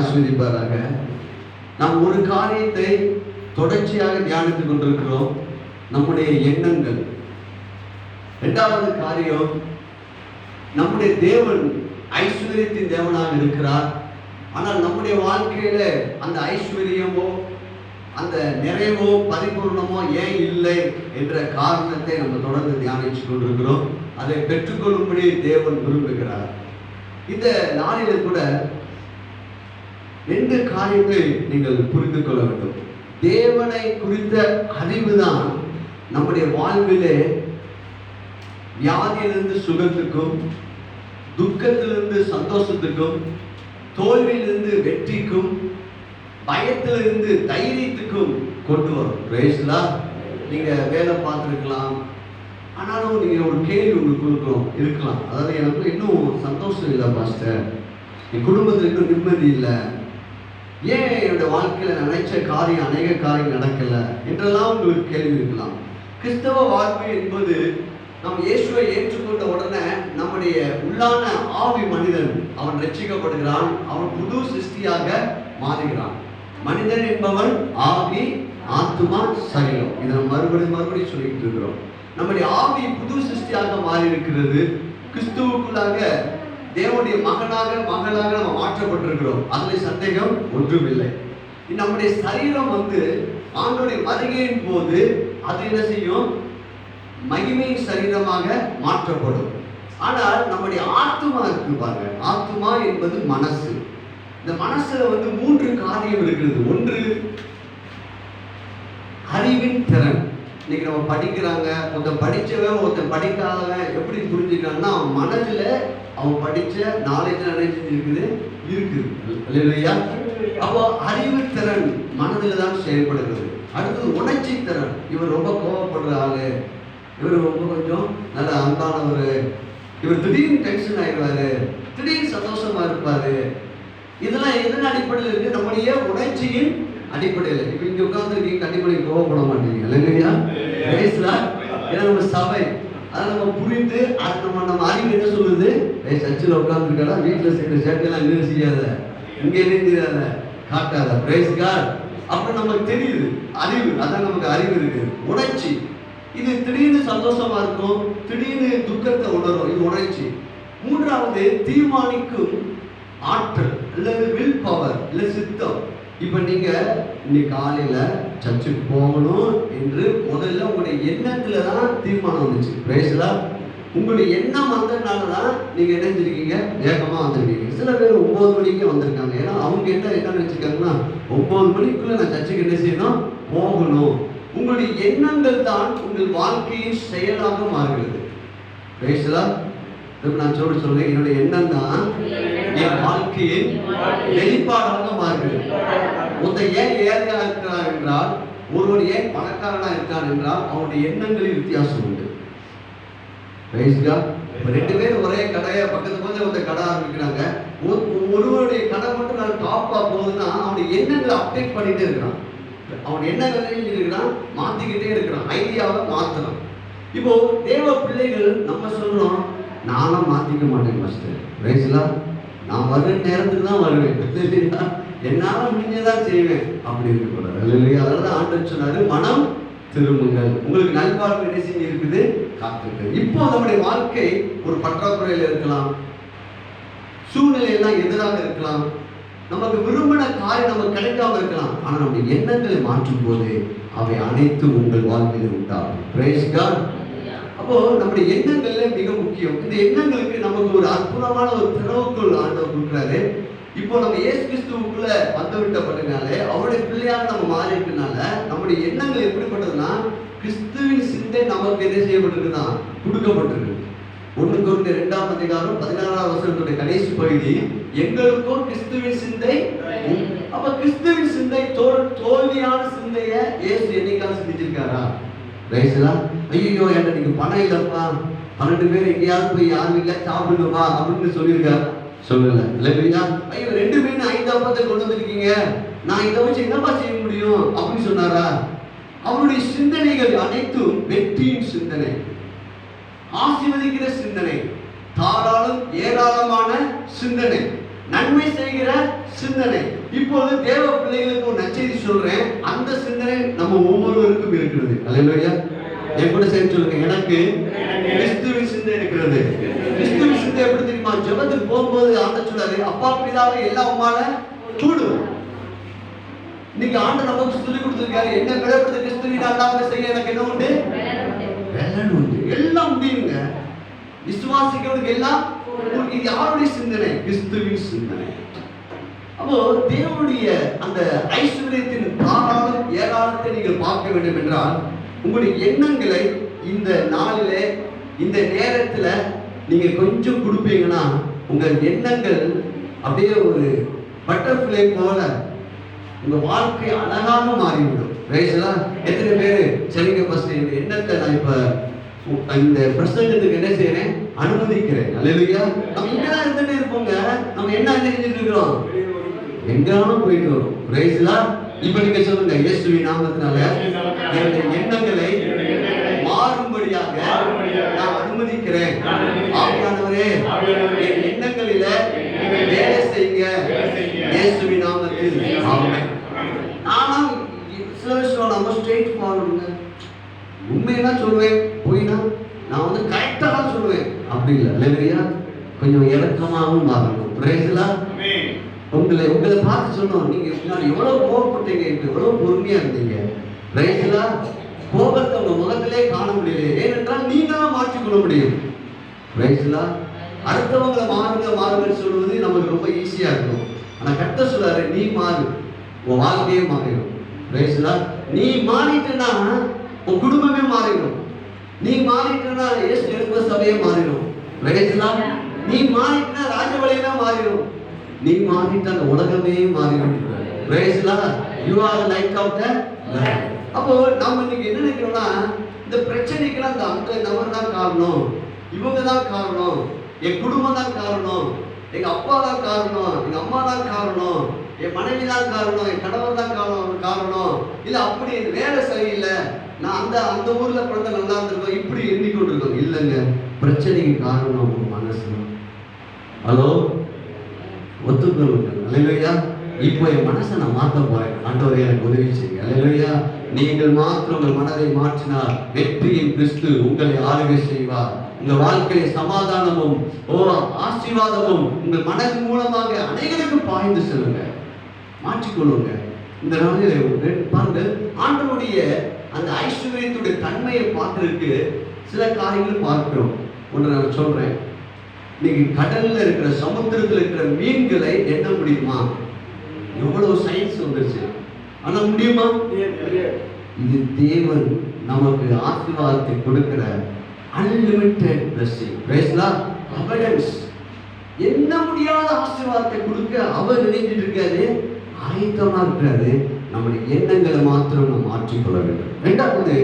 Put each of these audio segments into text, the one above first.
ஆசீர்வதிப்பாராக. நாம் ஒரு காரியத்தை தொடர்ச்சியாக தியானித்துக் கொண்டிருக்கிறோம், நம்முடைய எண்ணங்கள். இரண்டாவது காரியம், நம்முடைய தேவன் ஐஸ்வர்யத்தின் தேவனாக இருக்கிறார். ஆனால் நம்முடைய வாழ்க்கையில அந்த ஐஸ்வர்யமோ அந்த நிறைவோ பரிபூர்ணமோ ஏன் இல்லை என்ற காரணத்தை நம்ம தொடர்ந்து தியானிச்சு கொண்டிருக்கிறோம். அதை பெற்றுக்கொள்ளும்படி தேவன் விரும்புகிறார். இந்த நாளில் கூட 2 காரியத்தை நீங்கள் புரிந்து கொள்ள வேண்டும். தேவனை குறித்த அறிவுதான் நம்முடைய வாழ்விலே வியாதியிலிருந்து சுகத்துக்கும், துக்கத்திலிருந்து சந்தோஷத்துக்கும், தோல்வியிலிருந்து வெற்றிக்கும், பயத்திலிருந்து தைரியத்துக்கும் கொண்டு வரும். பிரேஸ்லா, நீங்க வேலை பார்த்துருக்கலாம், ஆனாலும் நீங்க ஒரு கேள்வி உங்களுக்கு இருக்கலாம். அதாவது எனக்கு இன்னும் சந்தோஷம் இல்லை பாஸ்டர், என் குடும்பத்திற்கு நிம்மதி இல்லை, ஏன் என்னுடைய வாழ்க்கையில நினைச்ச காரியம் அநேக காரியம் நடக்கல என்றெல்லாம் உங்களுக்கு கேள்வி இருக்கலாம். கிறிஸ்தவ வாழ்க்கை என்பது நாம் இயேசுவை ஏற்றுக்கொண்ட உடனே நம்முடைய உள்ளான ஆவி மனிதன் அவன் ரட்சிக்கப்படுகிறான், அவன் புது சிருஷ்டியாக மாறுகிறான். மனிதன் என்பவன் ஆவி, ஆத்துமா, சரீரம். இதை நம்ம மறுபடியும் சொல்லிட்டு இருக்கிறோம். நம்முடைய ஆவி புது சிருஷ்டியாக மாறி இருக்கிறது. கிறிஸ்துவுக்குள்ளாக தேவனுடைய மகனாக மகளாக நம்ம மாற்றப்பட்டிருக்கிறோம். அதில் சந்தேகம் ஒன்றுமில்லை. நம்முடைய சரீரம் ஆண்டவருடைய வருகையின் போது அது என்ன செய்யும்? மகிமை சரீரமாக மாற்றப்படும். ஆனால் நம்முடைய ஆத்துமா இருக்கு பாருங்க, ஆத்துமா என்பது மனசு. இந்த மனசுல 3 காரியம் இருக்கிறது. ஒன்று அறிவின் திறன். இன்னைக்கு நம்ம படிக்கிறாங்க, ஒருத்தன் படிச்சவன் ஒருத்தன் படிக்காதவன் எப்படி புரிஞ்சுக்கிறான்னா, அவன் மனதுல அவன் படிச்ச நாலேஜ் இருக்குது இல்லையா? அப்போ அறிவு திறன் மனதில் தான் செயல்படுகிறது. அடுத்தது உணர்ச்சி திறன். இவர் ரொம்ப கோபப்படுற ஆளு, இவர் ரொம்ப கொஞ்சம் நல்ல அன்பானவர், இவர் திடீர்னு டென்ஷன் ஆயிடுவாரு, திடீர்னு சந்தோஷமா இருப்பாரு. இதெல்லாம் எதன் அடிப்படையில் இருக்கு? நம்முடைய உணர்ச்சியின் அடிப்படையில். இப்ப இங்க உட்கார்ந்து கண்டிப்பா கோவப்பட மாட்டீங்க இல்லையா? ஏன்னா நம்ம சபை, அதை நம்ம புரிந்து அது நம்ம அறிவு என்ன சொல்லுது? சர்ச்சில் உட்கார்ந்துருக்கா, வீட்டில் செய்யற சேட்டையெல்லாம் இன்னும் செய்யாத, இங்க என்ன செய்யாத, காட்டாத. Praise God. அப்புறம் நமக்கு தெரியுது அறிவு, அதான் நமக்கு அறிவு இருக்கு. உணர்ச்சி, இது திடீர்னு சந்தோஷமா இருக்கும், திடீர்னு துக்கத்தை உணரும், இது உணர்ச்சி. மூன்றாவது தீர்மானிக்கும் ஆற்றல் அல்லது வில் பவர் இல்லை சித்தம். இப்போ நீங்க இன்னைக்கு காலையில சர்ச்சுக்கு போகணும் என்று முதல்ல உங்களுடைய எண்ணத்துல தான் தீர்மானம் வந்துச்சு. பிரைஸ்லா, உங்களுடைய எண்ணம் வந்ததுனால தான் நீங்க என்ன செஞ்சிருக்கீங்க? வேகமா வந்திருக்கீங்க. சில பேர் 9 மணிக்கே வந்திருக்காங்க. ஏன்னா அவங்க என்ன நினைச்சிருக்காங்கன்னா, 9 மணிக்குள்ள நான் சர்ச்சுக்கு என்ன செய்யணும்? போகணும். உங்களுடைய எண்ணங்கள் தான் உங்கள் வாழ்க்கையின் செயலாக மாறுகிறது. பிரைஸ்லா, நான் சொல்றேன், என்னுடைய எண்ணம் தான் என் வாழ்க்கையின் வெளிப்பாடாக மாறுகிறது. ஒருத்தன் ஏன் ஏழையா இருக்கிறான் என்றால், ஒருவர் ஏன் பணக்காரனா இருக்கான் என்றால், அவனுடைய எண்ணங்களில் வித்தியாசம் உண்டு. 2 பேர் ஒரே கடையை பக்கத்து ஒருத்தர் கடை ஆரம்பிக்கிறாங்க. ஒருவருடைய கடை மட்டும் நான் டாப்பா போகுதுன்னா அவனுடைய எண்ணங்களை அப்டேட் பண்ணிட்டே இருக்கிறான். அவன் எண்ணங்களை இருக்கிறான், மாத்திக்கிட்டே இருக்கிறான், ஐடியாவை மாத்தலாம். இப்போ தேவ பிள்ளைகள் நம்ம சொல்றோம், நானும் மாத்திக்க மாட்டேன் மாஸ்டர். ரைஸ்லா, நான் வர்ற நேரத்துக்கு தான் வருவேன், என்னால முடிஞ்சதான் செய்வேன் அப்படி இருக்கக்கூடாது இல்லையா? அதனால ஆண்டவர் சொன்னாரு, மனம் திரும்புங்கள், உங்களுக்கு நல்வாழ்வு என்ன செஞ்சு இருக்குது? காத்துக்கு. இப்போ நம்முடைய வாழ்க்கை ஒரு பற்றாக்குறையில் இருக்கலாம், சூழ்நிலையெல்லாம் எதிராக இருக்கலாம், நமக்கு விரும்பின காரியம் நமக்கு கிடைக்காம இருக்கலாம். ஆனால் நம்முடைய எண்ணங்களை மாற்றும் போது அவை அனைத்தும் உங்கள் வாழ்க்கையில் உண்டாகும். Praise God. அப்போ நம்முடைய எண்ணங்கள்ல மிக முக்கியம். இந்த எண்ணங்களுக்கு நமக்கு ஒரு அற்புதமான ஒரு திறவுக்குள் ஆண்டவர் கொடுக்குறாரு. இப்போ நம்ம இயேசு கிறிஸ்துவுக்குள்ள வந்து விட்டப்பட்டனாலே, அவருடைய பிள்ளையாக நம்ம மாறி இருக்கனால நம்முடைய எண்ணங்கள் எப்படிப்பட்டதுன்னா, கிறிஸ்துவின் சிந்தை நமக்கு என்ன செய்யப்பட்டிருக்குன்னா கொடுக்கப்பட்டிருக்கு. 1 கொரிந்தியர் 2ஆம் அதிகாரம் 16ஆம் வசனத்துடைய கடைசி பகுதி, எங்களுக்கும் கிறிஸ்துவின் சிந்தை. அப்ப கிறிஸ்துவின் சிந்தை தோல்வியான சிந்தையை இயேசு என்னைக்காவது சிந்திச்சிருக்காரா? ரைஸ்லா, ஐயோ என்ன நீங்க பணம் இல்லப்பா, 12 பேர் எங்கேயாவது போய் யாரும் இல்லை சாப்பிடுங்கப்பா அப்படின்னு சொல்லியிருக்காரு? சொல்லல இல்லையா? ஐயோ 2 மீன் 5 அப்பத்தை கொண்டு வந்திருக்கீங்க, நான் இதை வச்சு என்னப்பா செய்ய முடியும் அப்படின்னு சொன்னாரா? அவருடைய சிந்தனைகள் அனைத்தும் வெற்றியின் சிந்தனை, ஆசீர்வதிக்கிற சிந்தனை, தாராளம் ஏராளமான சிந்தனை. நன்மை செய்கிற சிந்தனை. இப்போது தேவ பிள்ளைகளுக்கு ஒரு நற்செய்தி சொல்றேன். அந்த சிந்தனை நம்ம ஒவ்வொருவருக்கும் இருக்கிறது. அல்லேலூயா. என் கூட சேர்ந்து சொல்லுங்க, எனக்கு கிறிஸ்துவின் சிந்தை இருக்கிறது. கிறிஸ்துவின் சிந்தை எப்படி தெரியுமா? ஜெபத்துக்கு போகும்போது ஆண்டவர் சொல்றாரு, அப்பா பிதாவே எல்லாம் உம்மால கூடும். இன்னைக்கு ஆண்டவர் நமக்கு சொல்லி கொடுத்திருக்காரு, என்ன விளையாடுறது கிறிஸ்துவின் அல்லாமல் செய்ய எனக்கு என்ன உண்டு? வேலை உண்டு. எல்லாம் முடியுங்க. விசுவாசிக்கிறவனுக்கு எல்லாம். இது யாருடைய சிந்தனை? கிறிஸ்துவின் சிந்தனை. அப்போ தேவனுடைய அந்த ஐஸ்வர்யத்தின் தாராளம் ஏராளத்தை நீங்கள் பார்க்க வேண்டும் என்றால், உங்களுடைய எண்ணங்களை இந்த நாளிலே இந்த நேரத்தில் நீங்க கொஞ்சம் கொடுப்பீங்கன்னா உங்கள் எண்ணங்கள் அப்படியே ஒரு பட்டர்ஃப்ளை போல உங்க வாழ்க்கை அழகாக மாறிவிடும். ரைஸ்லா எத்தனை பேர் சரிங்க ஃபர்ஸ்ட் இந்த எண்ணத்தை நான் இப்ப இந்த பிரசங்கத்துக்கு என்ன செய்யறேன்? அனுமதிக்கிறேன். அல்லேலூயா. நம்ம இங்கதான் இருந்துட்டே இருப்போங்க. நம்ம என்ன செஞ்சுட்டு இருக்கிறோம்? எங்காலும் போயிட்டு வரும். ரைஸ்லா இப்ப நீங்க சொல்லுங்க, இயேசுவின் நாமத்தினால என்னுடைய எண்ணங்களை மாறும்படியாக நான் அனுமதிக்கிறேன். ஆவியானவரே என் எண்ணங்களில வேலை செய்யுங்க இயேசுவின் நாமத்தில். ஆமென். நானும் சில விஷயம் நம்ம ஸ்ட்ரெயிட் ஃபார்வர்டுங்க. உண்மையெல்லாம் சொல்லுவேன், போயினா நான் கரெக்டாக தான் சொல்லுவேன். அப்படி இல்லை. அல்லேலூயா. கொஞ்சம் இறக்கமாகவும் மாறணும். பிரைஸ்லா. உங்களை பார்த்து சொன்னோம், நீங்க எவ்வளவு கோபப்பட்டீங்க, எவ்வளவு பொறுமையா இருந்தீங்க. பிரைஸ்லா. கோபத்தை உங்க முகத்திலே காண முடியல. ஏனென்றால் நீங்க தான் மாற்றிக்கொள்ள முடியும். பிரைஸ்லா. அடுத்தவங்களை மாறுங்கன்னு சொல்லுவது நமக்கு ரொம்ப ஈஸியா இருக்கும். ஆனா கர்த்தர் சொல்றாரு, நீ மாறு, உன் வாழ்க்கையே மாறிடும். பிரைஸ்லா. நீ மாறிட்டனா உன் குடும்பமே மாறிடும். நீ மாறிட்டனா இயேசு எழுப்ப சபையே மாறிடும். பிரைஸ்லா. நீ மாறிட்டனா ராஜவலையே மாறிடும். நீ மாறிட்ட அந்த உலகமே மாறிடும். பிரைஸ்லா. You are the light of the world. அப்போ நம்ம இன்னைக்கு என்ன நினைக்கிறோம்னா, இந்த பிரச்சனைக்கெல்லாம் அந்த நபர் தான் காரணம், இவங்க தான் காரணம், என் குடும்பம் தான் காரணம், எங்க அப்பா தான் காரணம், எங்க அம்மா தான் காரணம், என் மனைவி தான் காரணம், என் கணவர் தான் காரணம், இல்ல அப்படி வேலை சரியில்லை, நான் அந்த ஊர்ல பிறந்த நல்லா இருந்திருக்கோம், இப்படி எண்ணிக்கொண்டிருக்கோம். இல்லைங்க, பிரச்சனைக்கு காரணம் உங்க மனசு. ஹலோ, ஒத்துக்கொள்ளுங்க. அல்லேலூயா. இப்போ என் மனசை நான் மாற்ற போறேன். ஆண்டவரே எனக்கு உதவி செய்யுங்க. அல்லேலூயா. நீங்கள் மாத்திரம் உங்கள் மனதை மாற்றினால் வெற்றியின் கிறிஸ்து உங்களை ஆளுகை செய்வார். உங்க வாழ்க்கையில் சமாதானமும் ஆசீர்வாதமும் உங்கள் மனதின் மூலமாக அனைவருக்கு பாய்ந்து செல்லுங்க. மாற்றிக்கொள்ளுங்க. இந்த நாளில் பாருங்க, ஆண்டவருடைய அந்த ஐஸ்வர்யத்துடைய தன்மையை பார்க்கறதுக்கு சில காரியங்கள் பார்க்கிறோம். ஒன்று நான் சொல்றேன். இன்னைக்கு கடல்ல இருக்கிற, சமுத்திரத்தில் இருக்கிற மீன்களை எண்ண முடியுமா? எவ்வளவு சயின்ஸ் வந்துருச்சு. ஆனா முடியுமா? இது தேவன் நமக்கு ஆசீர்வாதத்தை கொடுக்கிற அன்லிமிட்டெட் blessing. பிரைஸ்லா. அபண்டன்ஸ். என்ன முடியாத ஆசீர்வாதத்தை கொடுக்க அவர் நினைச்சிட்டு இருக்காரு, ஆயத்தமா இருக்கிறாரு. நம்முடைய எண்ணங்களை மாத்திரம் நாம் மாற்றிக்கொள்ள வேண்டும். இரண்டாவது,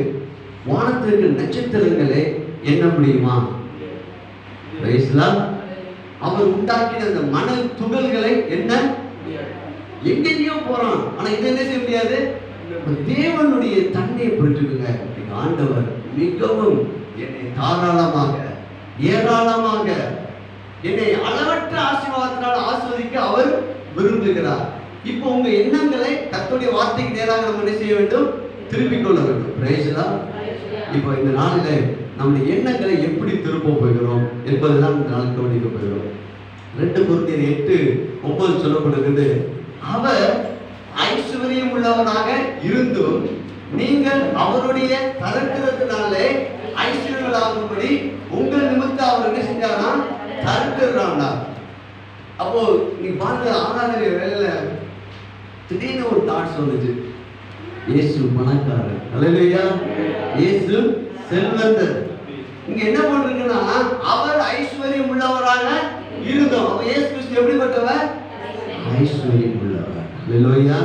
வானத்திற்கு நட்சத்திரங்களை எண்ண முடியுமா? பிரைஸ்லா. அவர் உண்டாக்கின அந்த மணல் துகள்களை என்ன எங்கெங்கயோ போறான். ஆனா இதை என்ன செய்ய முடியாது. தேவனுடைய தன்மையை புரிஞ்சுக்குங்க. ஆண்டவர் மிகவும் என்னை தாராளமாக ஏராளமாக என்னை அளவற்ற ஆசீர்வாதத்தினால் ஆஸ்வதிக்க அவர் விரும்புகிறார். இப்போ உங்க எண்ணங்களை கர்த்தருடைய வார்த்தைக்கு நேராக நம்ம என்ன செய்ய வேண்டும்? திருப்பிக் கொள்ள வேண்டும். பிரைஸ்லா. இப்போ இந்த நாளில் நம்முடைய எண்ணங்களை எப்படி திருப்ப போகிறோம் என்பதுதான் இந்த நாள் கவனிக்க போகிறோம். 2 கொரிந்தியர் 8:9 சொல்லப்படுகிறது, அவர் ஐஸ்வர்யம் உள்ளவராக இருந்தும் நீங்கள் அவருடைய தரித்திரத்தினாலே ஐஸ்வர்யங்களாகும்படி உங்கள் நிமித்தம் அவர் என்ன செஞ்சாரா? தரித்திரனா. அப்போ நீ பாருங்க, ஆராதனை வேலையில திடீர்னு ஒரு தாட்ஸ் வந்துச்சு. இயேசு பணக்காரர். அல்லேலூயா. இயேசு செல்வந்தர். இங்க என்ன பண்றீங்கன்னா, அவர் ஐஸ்வர்யம் உள்ளவராக இருந்தோம். அப்ப இயேசு கிறிஸ்து எப்படிப்பட்டவர்? ஐஸ்வர்யம் உள்ளவர். அல்லேலூயா.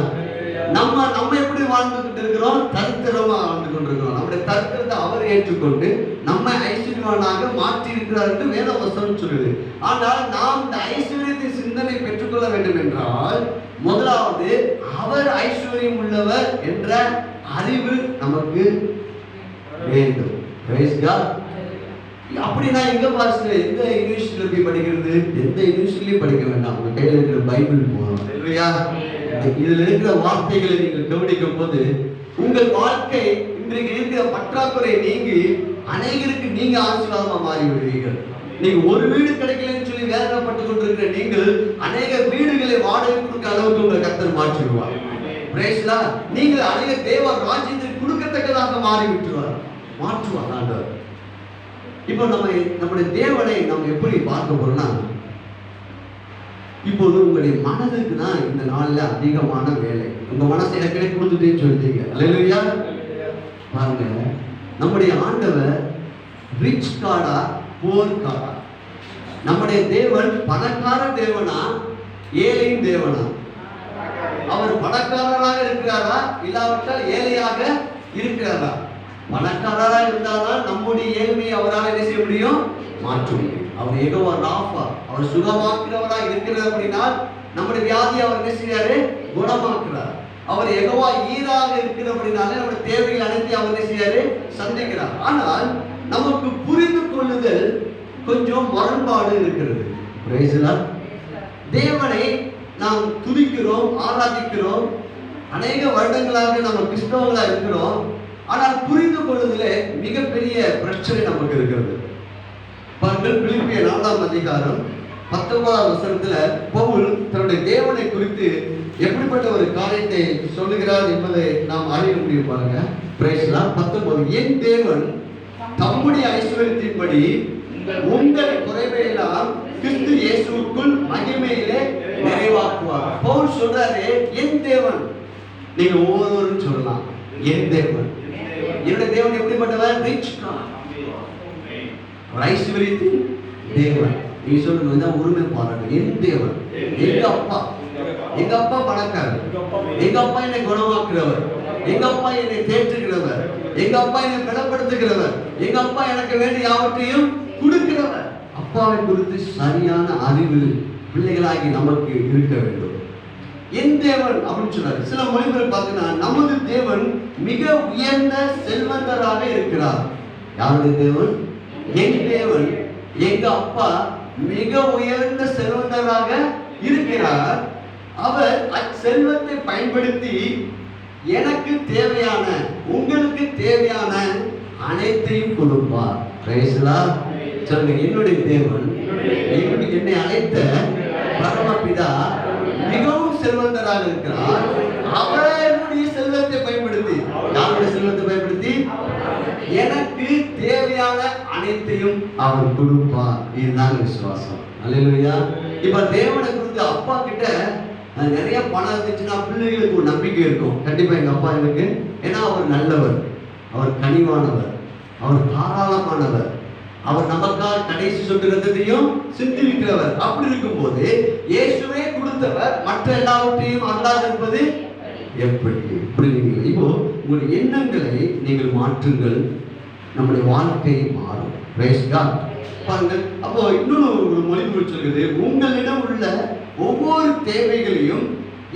நம்ம எப்படி வாழ்ந்துகிட்டு இருக்கிறோம்? தரித்திரமா வாழ்ந்து கொண்டிருக்கிறோம். நம்முடைய தரித்திரத்தை அவர் ஏற்றுக்கொண்டு நம்மை ஐஸ்வர்யவானாக மாற்றி இருக்கிறார் என்று வேத வசனம் சொல்லுது. ஆனால் நாம் இந்த ஐஸ்வர்யத்தின் சிந்தனை பெற்றுக்கொள்ள வேண்டும் என்றால், முதலாவது அவர் ஐஸ்வர்யம் உள்ளவர் என்ற அறிவு நமக்கு வேண்டும். Praise God. அப்படின்னா எங்க பாஸ்டர் எந்த யூனிவர்சிட்டியில போய் படிக்கிறது? எந்த யூனிவர்சிட்டிலையும் படிக்க வேண்டாம். உங்க கையில இருக்கிற பைபிள் போதும் இல்லையா? இதுல இருக்கிற வார்த்தைகளை நீங்கள் கவனிக்கும் போது உங்கள் வாழ்க்கை இன்றைக்கு இருக்கிற பற்றாக்குறை நீங்கி அநேகருக்கு நீங்க ஆசீர்வாதமா மாறி விடுவீர்கள். நீங்க ஒரு வீடு கிடைக்கலன்னு சொல்லி வேதனைப்பட்டு கொண்டிருக்கிற நீங்கள் அநேக வீடுகளை வாடகை கொடுக்க அளவுக்கு உங்களை கர்த்தர் மாற்றிடுவார். நீங்கள் அநேக தேவ ராஜ்யத்திற்கு கொடுக்கத்தக்கதாக மாறி விட்டுருவார், மாற்றுவார் ஆண்டவர். இப்போ நம்முடைய தேவனை நம்ம எப்படி பார்க்க போறோம்னா, இப்போது உங்களுடைய மனதுக்கு தான் இந்த நாள்ல அதிகமான வேலை. உங்க மனசு எனக்கு கொடுத்துட்டேன்னு சொல்லிட்டீங்க. அல்லேலூயா. பாருங்க, நம்முடைய ஆண்டவர் ரிச் காடா போர் காடா? நம்முடைய தேவன் பணக்கார தேவனா ஏழையின் தேவனா? அவர் பணக்காரராக இருக்கிறாரா இல்லாவிட்டால் ஏழையாக இருக்கிறாரா? பணக்காரராக இருந்தால்தான் நம்முடைய ஏழ்மையை அவரால் என்ன செய்ய முடியும்? மாற்ற முடியும். அவர் யெகோவா ராஃபா, அவர் சுகமாக்குறவராக இருக்கிறார். அப்படின்னா நம்முடைய வியாதியை அவர் என்ன செய்யாரு? குணமாக்குறார். அவர் யெகோவா ஈராக இருக்கிறபடினாலே நம்முடைய தேவைகள் அனைத்தையும் அவர் என்ன செய்யாரு? சந்திக்கிறார். ஆனால் நமக்கு புரிந்து கொள்ளுதல் கொஞ்சம் முரண்பாடு இருக்கிறது. தேவனை நாம் துதிக்கிறோம், ஆராதிக்கிறோம், அநேக வருடங்களாக நம்ம கிறிஸ்தவங்களா இருக்கிறோம். ஆனால் புரிந்து கொள்வதிலே மிகப்பெரிய பிரச்சனை நமக்கு இருக்கிறது. பாருங்கள், பிலிப்பியர் 4ஆம் அதிகாரம் 19ஆம் வசனத்துல பவுல் தன்னுடைய தேவனை குறித்து எப்படிப்பட்ட ஒரு காரியத்தை சொல்லுகிறார் என்பதை நாம் அறிய முடியும். பாருங்க, பிரைஸ் லார்ட். 19, என் தேவன் தம்முடைய ஐஸ்வரியத்தின்படி உங்கள் குறைவையெல்லாம் கிறிஸ்து இயேசுவுக்குள் மகிமையிலே நிறைவாக்குவார். பவுல் சொல்றாரு, என் தேவன். நீங்க ஒவ்வொருவரும் சொல்லலாம், என் தேவன். என்னுடைய தேவன் எப்படிப்பட்டவர்? ரிச் காட், ஐஸ்வரியத்தின் தேவன். நீங்க சொல்லுங்க, உரிமை பாருங்க. என் தேவன், எங்க அப்பா பணக்காரர், எங்க அப்பா என்னை குணமாக்குறவர், எங்க அப்பா என்னை தேற்றுகிறவர், எங்க அப்பா என்னை பலப்படுத்துகிறவர், எங்க அப்பா எனக்கு வேண்டிய யாவற்றையும் கொடுக்கிறவர். அப்பாவை குறித்து சரியான அறிவு பிள்ளைகளாகி நமக்கு இருக்க வேண்டும். என் தேவன் அப்படின்னு சொல்றாரு. சில மொழிகள் பார்த்தீங்கன்னா, நமது தேவன் மிக உயர்ந்த செல்வந்தராக இருக்கிறார். யாருடைய தேவன்? என் தேவன், எங்க அப்பா மிக உயர்ந்த செல்வந்தராக இருக்கிறார். அவர் அச்செல்வத்தை பயன்படுத்தி எனக்கு தேவையான, உங்களுக்கு தேவையான அனைத்தையும் கொடுப்பார். சொல்லுங்க, என்னுடைய தேவன், என்னை அழைத்த பரமபிதா மிகவும் செல்வந்தராக இருக்கிறார். அவருடைய செல்வத்தை பயன்படுத்தி, யாருடைய செல்வத்தை பயன்படுத்தி எனக்கு தேவையான அனைத்தையும் அவர் கொடுப்பார். இதுதான் விசுவாசம். அல்லேலூயா. இப்ப தேவனை குறித்து அப்பா கிட்ட நிறைய பணம் இருந்துச்சுன்னா பிள்ளைகளுக்கு ஒரு நம்பிக்கை இருக்கும். கண்டிப்பா எங்க அப்பா எனக்கு, ஏன்னா அவர் நல்லவர், அவர் கனிவானவர், அவர் தாராளமானவர், அவர் நமக்காக கடைசி சொட்டு ரத்தத்தையும் சிந்திருக்கிறவர். அப்படி இருக்கும்போது இயேசுவே கொடுத்தவர், மற்ற எல்லாவற்றையும் அல்லாது இருப்பது எப்படி? புரியுதுங்களா? இப்போ உங்களுடைய எண்ணங்களை நீங்கள் மாற்றுங்கள், நம்முடைய வாழ்க்கை மாறும். பாருங்கள், அப்போ இன்னொரு ஒரு மொழிபெயர்ப்பு சொல்கிறது, உங்களிடம் உள்ள ஒவ்வொரு தேவைகளையும்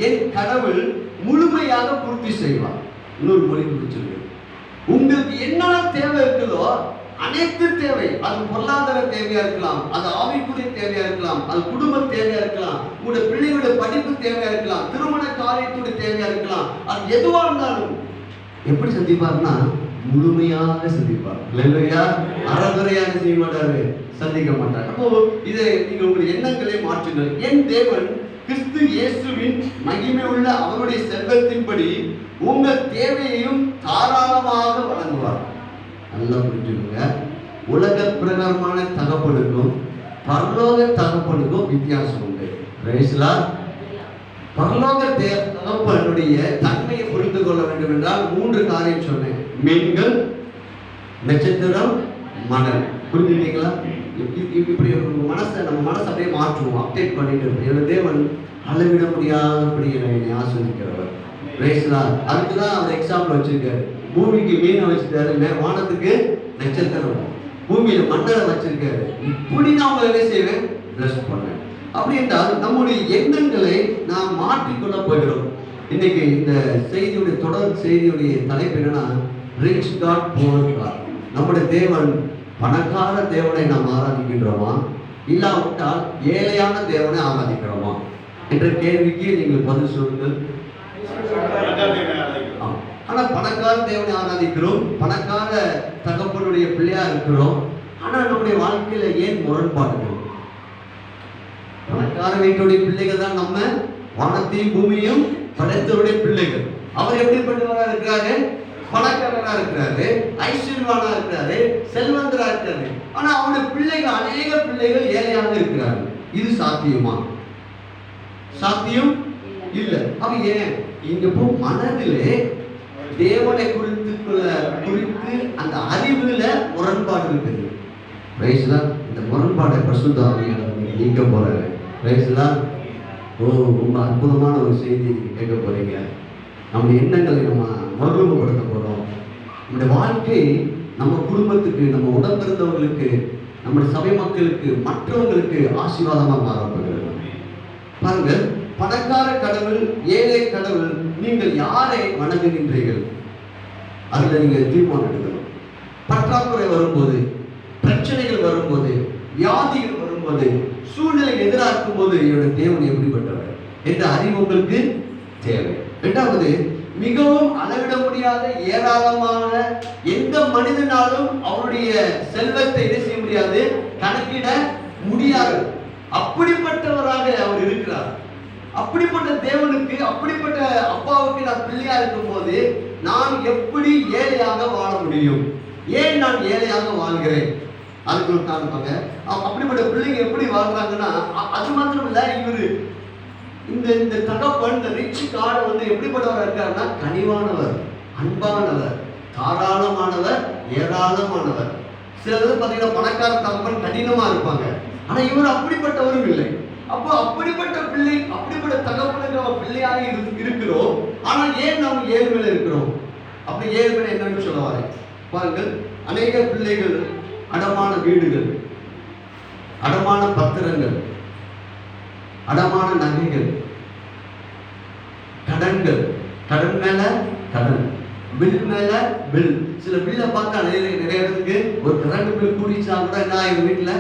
என் கடவுள் முழுமையாக பூர்த்தி செய்வார். இன்னொரு மொழிபெயர்ப்பு சொல்கிறது, உங்களுக்கு என்னென்ன தேவை இருக்குதோ அனைத்து தேவை, அது பொருளாதார தேவையா இருக்கலாம், அது ஆவிக்குரிய தேவையா இருக்கலாம், அது குடும்ப தேவையா இருக்கலாம், உங்களுடைய பிள்ளைகளுடைய படிப்பு தேவையா இருக்கலாம், திருமண காரியத்துடைய தேவையா இருக்கலாம், அது எதுவா இருந்தாலும் எப்படி சந்திப்பார்னா முழுமையாக சந்திப்பார். இல்லையா? அறகுறையாக செய்ய மாட்டாரு, சந்திக்க மாட்டார். அப்போ இதை நீங்கள் உங்களுடைய எண்ணங்களை மாற்றுங்கள். என் தேவன் கிறிஸ்து இயேசுவின் மகிமை உள்ள அவருடைய செல்வத்தின்படி உங்கள் தேவையையும் தாராளமாக வழங்குவார். நல்லா புரிஞ்சுக்கோங்க. உலக பிரகாரமான தகப்பனுக்கும் பரலோக தகப்பனுக்கும் வித்தியாசம் உண்டு. பரலோக தகப்பனுடைய தன்மையை புரிந்து கொள்ள வேண்டும் என்றால் 3 காரியம் சொன்னேன். மீன்கள், நட்சத்திரம், மணல். புரிஞ்சுட்டீங்களா? இப்படி மனசை, நம்ம மனசை அப்படியே மாற்றுவோம், அப்டேட் பண்ணிட்டு இருப்போம். என்னோட தேவன் அளவிட முடியாதபடி என்னை ஆஸ்வதிக்கிறவர். அதுக்குதான் அவர் எக்ஸாம்பிள் வச்சிருக்காரு. பூமிக்கு மீனை வச்சுட்டாரு, வானத்துக்கு நட்சத்திரம், பூமியில மண்ணரை வச்சிருக்காரு. இப்படி நான் உங்களை என்ன செய்வேன்? பிளஸ் பண்ணேன். அப்படி என்றால் நம்முடைய எண்ணங்களை நாம் மாற்றிக்கொள்ள போகிறோம். இன்னைக்கு இந்த செய்தியுடைய தொடர் செய்தியுடைய தலைப்பு என்னன்னா, ரிச் காட் புவர் காட். நம்முடைய தேவன் பணக்கார தேவனை நாம் ஆராதிக்கின்றோமா, இல்லாவிட்டால் ஏழையான தேவனை ஆராதிக்கிறோமா என்ற கேள்விக்கு நீங்கள் பதில் சொல்லுங்கள். ஆனா பணக்கார தேவனை ஆராதிக்கிறோம், பணக்கார தகப்பனுடைய பிள்ளையா இருக்கிறோம். ஆனா நம்முடைய வாழ்க்கையில ஏன் முரண்பாடுகள்? பணக்கார வீட்டுடைய பிள்ளைகள் தான் நம்ம வானத்தையும் பூமியும் படைத்தவருடைய பிள்ளைகள். அவர் எப்படிப்பட்டவராக இருக்கிறாரு? பணக்காரராக இருக்கிறாரு, ஐஸ்வர்யவானா இருக்கிறாரு, செல்வந்தரா இருக்கிறாரு. ஆனா அவருடைய பிள்ளைகள், அநேக பிள்ளைகள் ஏழையாக இருக்கிறார்கள். இது சாத்தியமா? சாத்தியம் இல்ல. அப்ப ஏன் இங்க போ மனதிலே தேவனை குறித்து அந்த அறிவுல முரண்பாடு இருக்குது. இந்த முரண்பாடை பரிசுத்த ஆவியானவர் நீக்க போறாரு. ரொம்ப அற்புதமான ஒரு செய்தி கேட்க போறீங்க. நம்முடைய எண்ணங்களை நம்ம மறுரூபப்படுத்த போறோம். நம்முடைய வாழ்க்கை நம்ம குடும்பத்துக்கு, நம்ம உடன்பிறந்தவர்களுக்கு, நம்முடைய சபை மக்களுக்கு, மற்றவங்களுக்கு ஆசீர்வாதமாக மாறப்படுகிறது. பாருங்க, பணக்கார கடவுள், ஏழை கடவுள், நீங்கள் யாரை வணங்குகின்றீர்கள்? அதுல நீங்க தீர்மானம் எடுக்கணும். பற்றாக்குறை வரும்போது, பிரச்சனைகள் வரும்போது, வியாதிகள் வரும்போது, சூழ்நிலை எதிராக இருக்கும்போது என்னுடைய தேவன் எப்படிப்பட்டவர் என்ற அறிவு உங்களுக்கு தேவை. இரண்டாவது, மிகவும் அளவிட முடியாத ஏராளமான எந்த மனிதனாலும் அவருடைய செல்வத்தை என்ன செய்ய முடியாது, கணக்கிட முடியாது. அப்படிப்பட்டவராக அவர் இருக்கிறார். அப்படிப்பட்ட தேவனுக்கு, அப்படிப்பட்ட அப்பாவுக்கு நான் பிள்ளையா இருக்கும் போது நான் எப்படி ஏழையாக வாழ முடியும்? ஏன் நான் ஏழையாக வாழ்கிறேன்? அதுக்கு ஒரு காரணப்பாங்க. அப்படிப்பட்ட பிள்ளைங்க எப்படி வாழ்றாங்கன்னா, அது மாத்திரம் இல்ல, இவரு இந்த தகப்பன், இந்த ரிச் கார்டு வந்து எப்படிப்பட்டவர் இருக்காருன்னா, கனிவானவர், அன்பானவர், தாராளமானவர், ஏராளமானவர். சிலர் பார்த்தீங்கன்னா பணக்கார தகப்பன் கடினமா இருப்பாங்க. ஆனா இவர் அப்படிப்பட்டவரும் இல்லை. அப்போ அப்படிப்பட்ட பிள்ளை, அப்படிப்பட்ட தகப்பனுக்கு நம்ம பிள்ளையாக இருக்கிறோம். ஆனா ஏன் நாம் ஏழ்மையில இருக்கிறோம்? அப்படி ஏழ்மை என்னன்னு சொல்ல வரேன். பாருங்கள், அநேக பிள்ளைகள் அடமான வீடுகள், அடமான பத்திரங்கள், அடமான நகைகள், கடன்கள், கடன் மேல கடன், பில் மேல பில். சில பில்லை பார்த்தா நிறைய இடத்துக்கு ஒரு கரண்ட் பில் கூடிச்சா கூட என்ன, எங்க வீட்டுல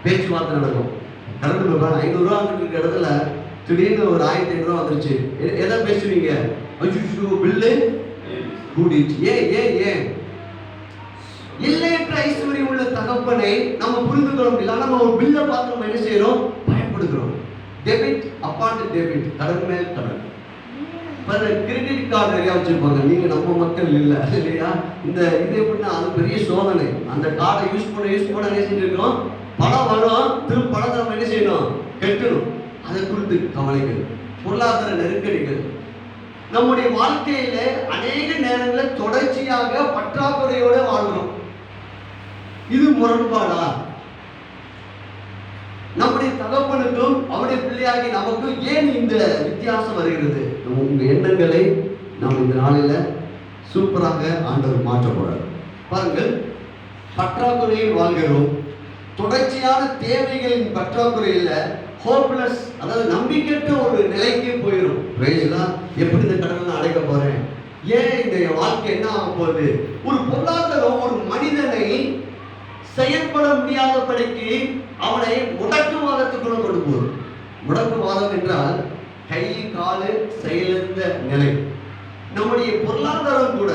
பேச்சுவார்த்தை நடக்கும். கரண்ட் பில் 500 ரூபா இருக்கிற இடத்துல திடீர்னு ஒரு 1500 ரூபா வந்துருச்சு. எதை பேசுவீங்க? பில்லு கூடிச்சு. ஏன் இல்லையற்ற ஐஸ்வர்யம் உள்ள தகப்பனை நம்ம புரிந்து கொள்ள முடியல. நம்ம ஒரு பில்லை பார்த்து நம்ம என்ன செய்யறோம்? பயன்படுத்துறோம். டெபிட் அப்பான் டெபிட், கடன் மேல் கடன். கிரெடிட் கார்டு நிறைய வச்சிருப்பாங்க. நீங்க நம்ம மக்கள் இல்லையா? இது எப்படின்னா, அது பெரிய சோதனை. அந்த கார்டை யூஸ் பண்ண என்ன செஞ்சிருக்கோம்? பணம் வரும், திரும்ப பணத்தை நம்ம என்ன செய்யணும்? கட்டணும். அதை குறித்து கவலைகள், பொருளாதார நெருக்கடிகள், நம்முடைய வாழ்க்கையில அநேக நேரங்களில் தொடர்ச்சியாக பற்றாக்குறையோட வாழ்கிறோம். இது முரண்பாடா? நம்முடைய தகப்பனுக்கும் அவருடைய பிள்ளையாகி நமக்கும் ஏன் இந்த வித்தியாசம் வருகிறது? உங்க எண்ணங்களை நாம் இந்த நாளில சூப்பராக ஆண்டவர் மாற்ற போறார். பாருங்கள், பற்றாக்குறையில் வாழ்கிறோம். தொடர்ச்சியான தேவைகளின் பற்றாக்குறையில் ஹோப்லெஸ், அதாவது நம்பிக்கையற்ற ஒரு நிலைக்கு போயிடும். எப்படி இந்த கடனை அடைக்க போறேன்? ஏன் இந்த வாழ்க்கை என்ன ஆக போகுது? ஒரு பொருளாதாரம் ஒரு மனிதனை செயல்பட முடியாதபடிக்கு அவனை முடக்குவாதத்துக்குள்ள கொண்டு போகுது. முடக்குவாதம் என்றால் கை காலு செயலிழந்த நிலை. நம்முடைய பொருளாதாரம் கூட,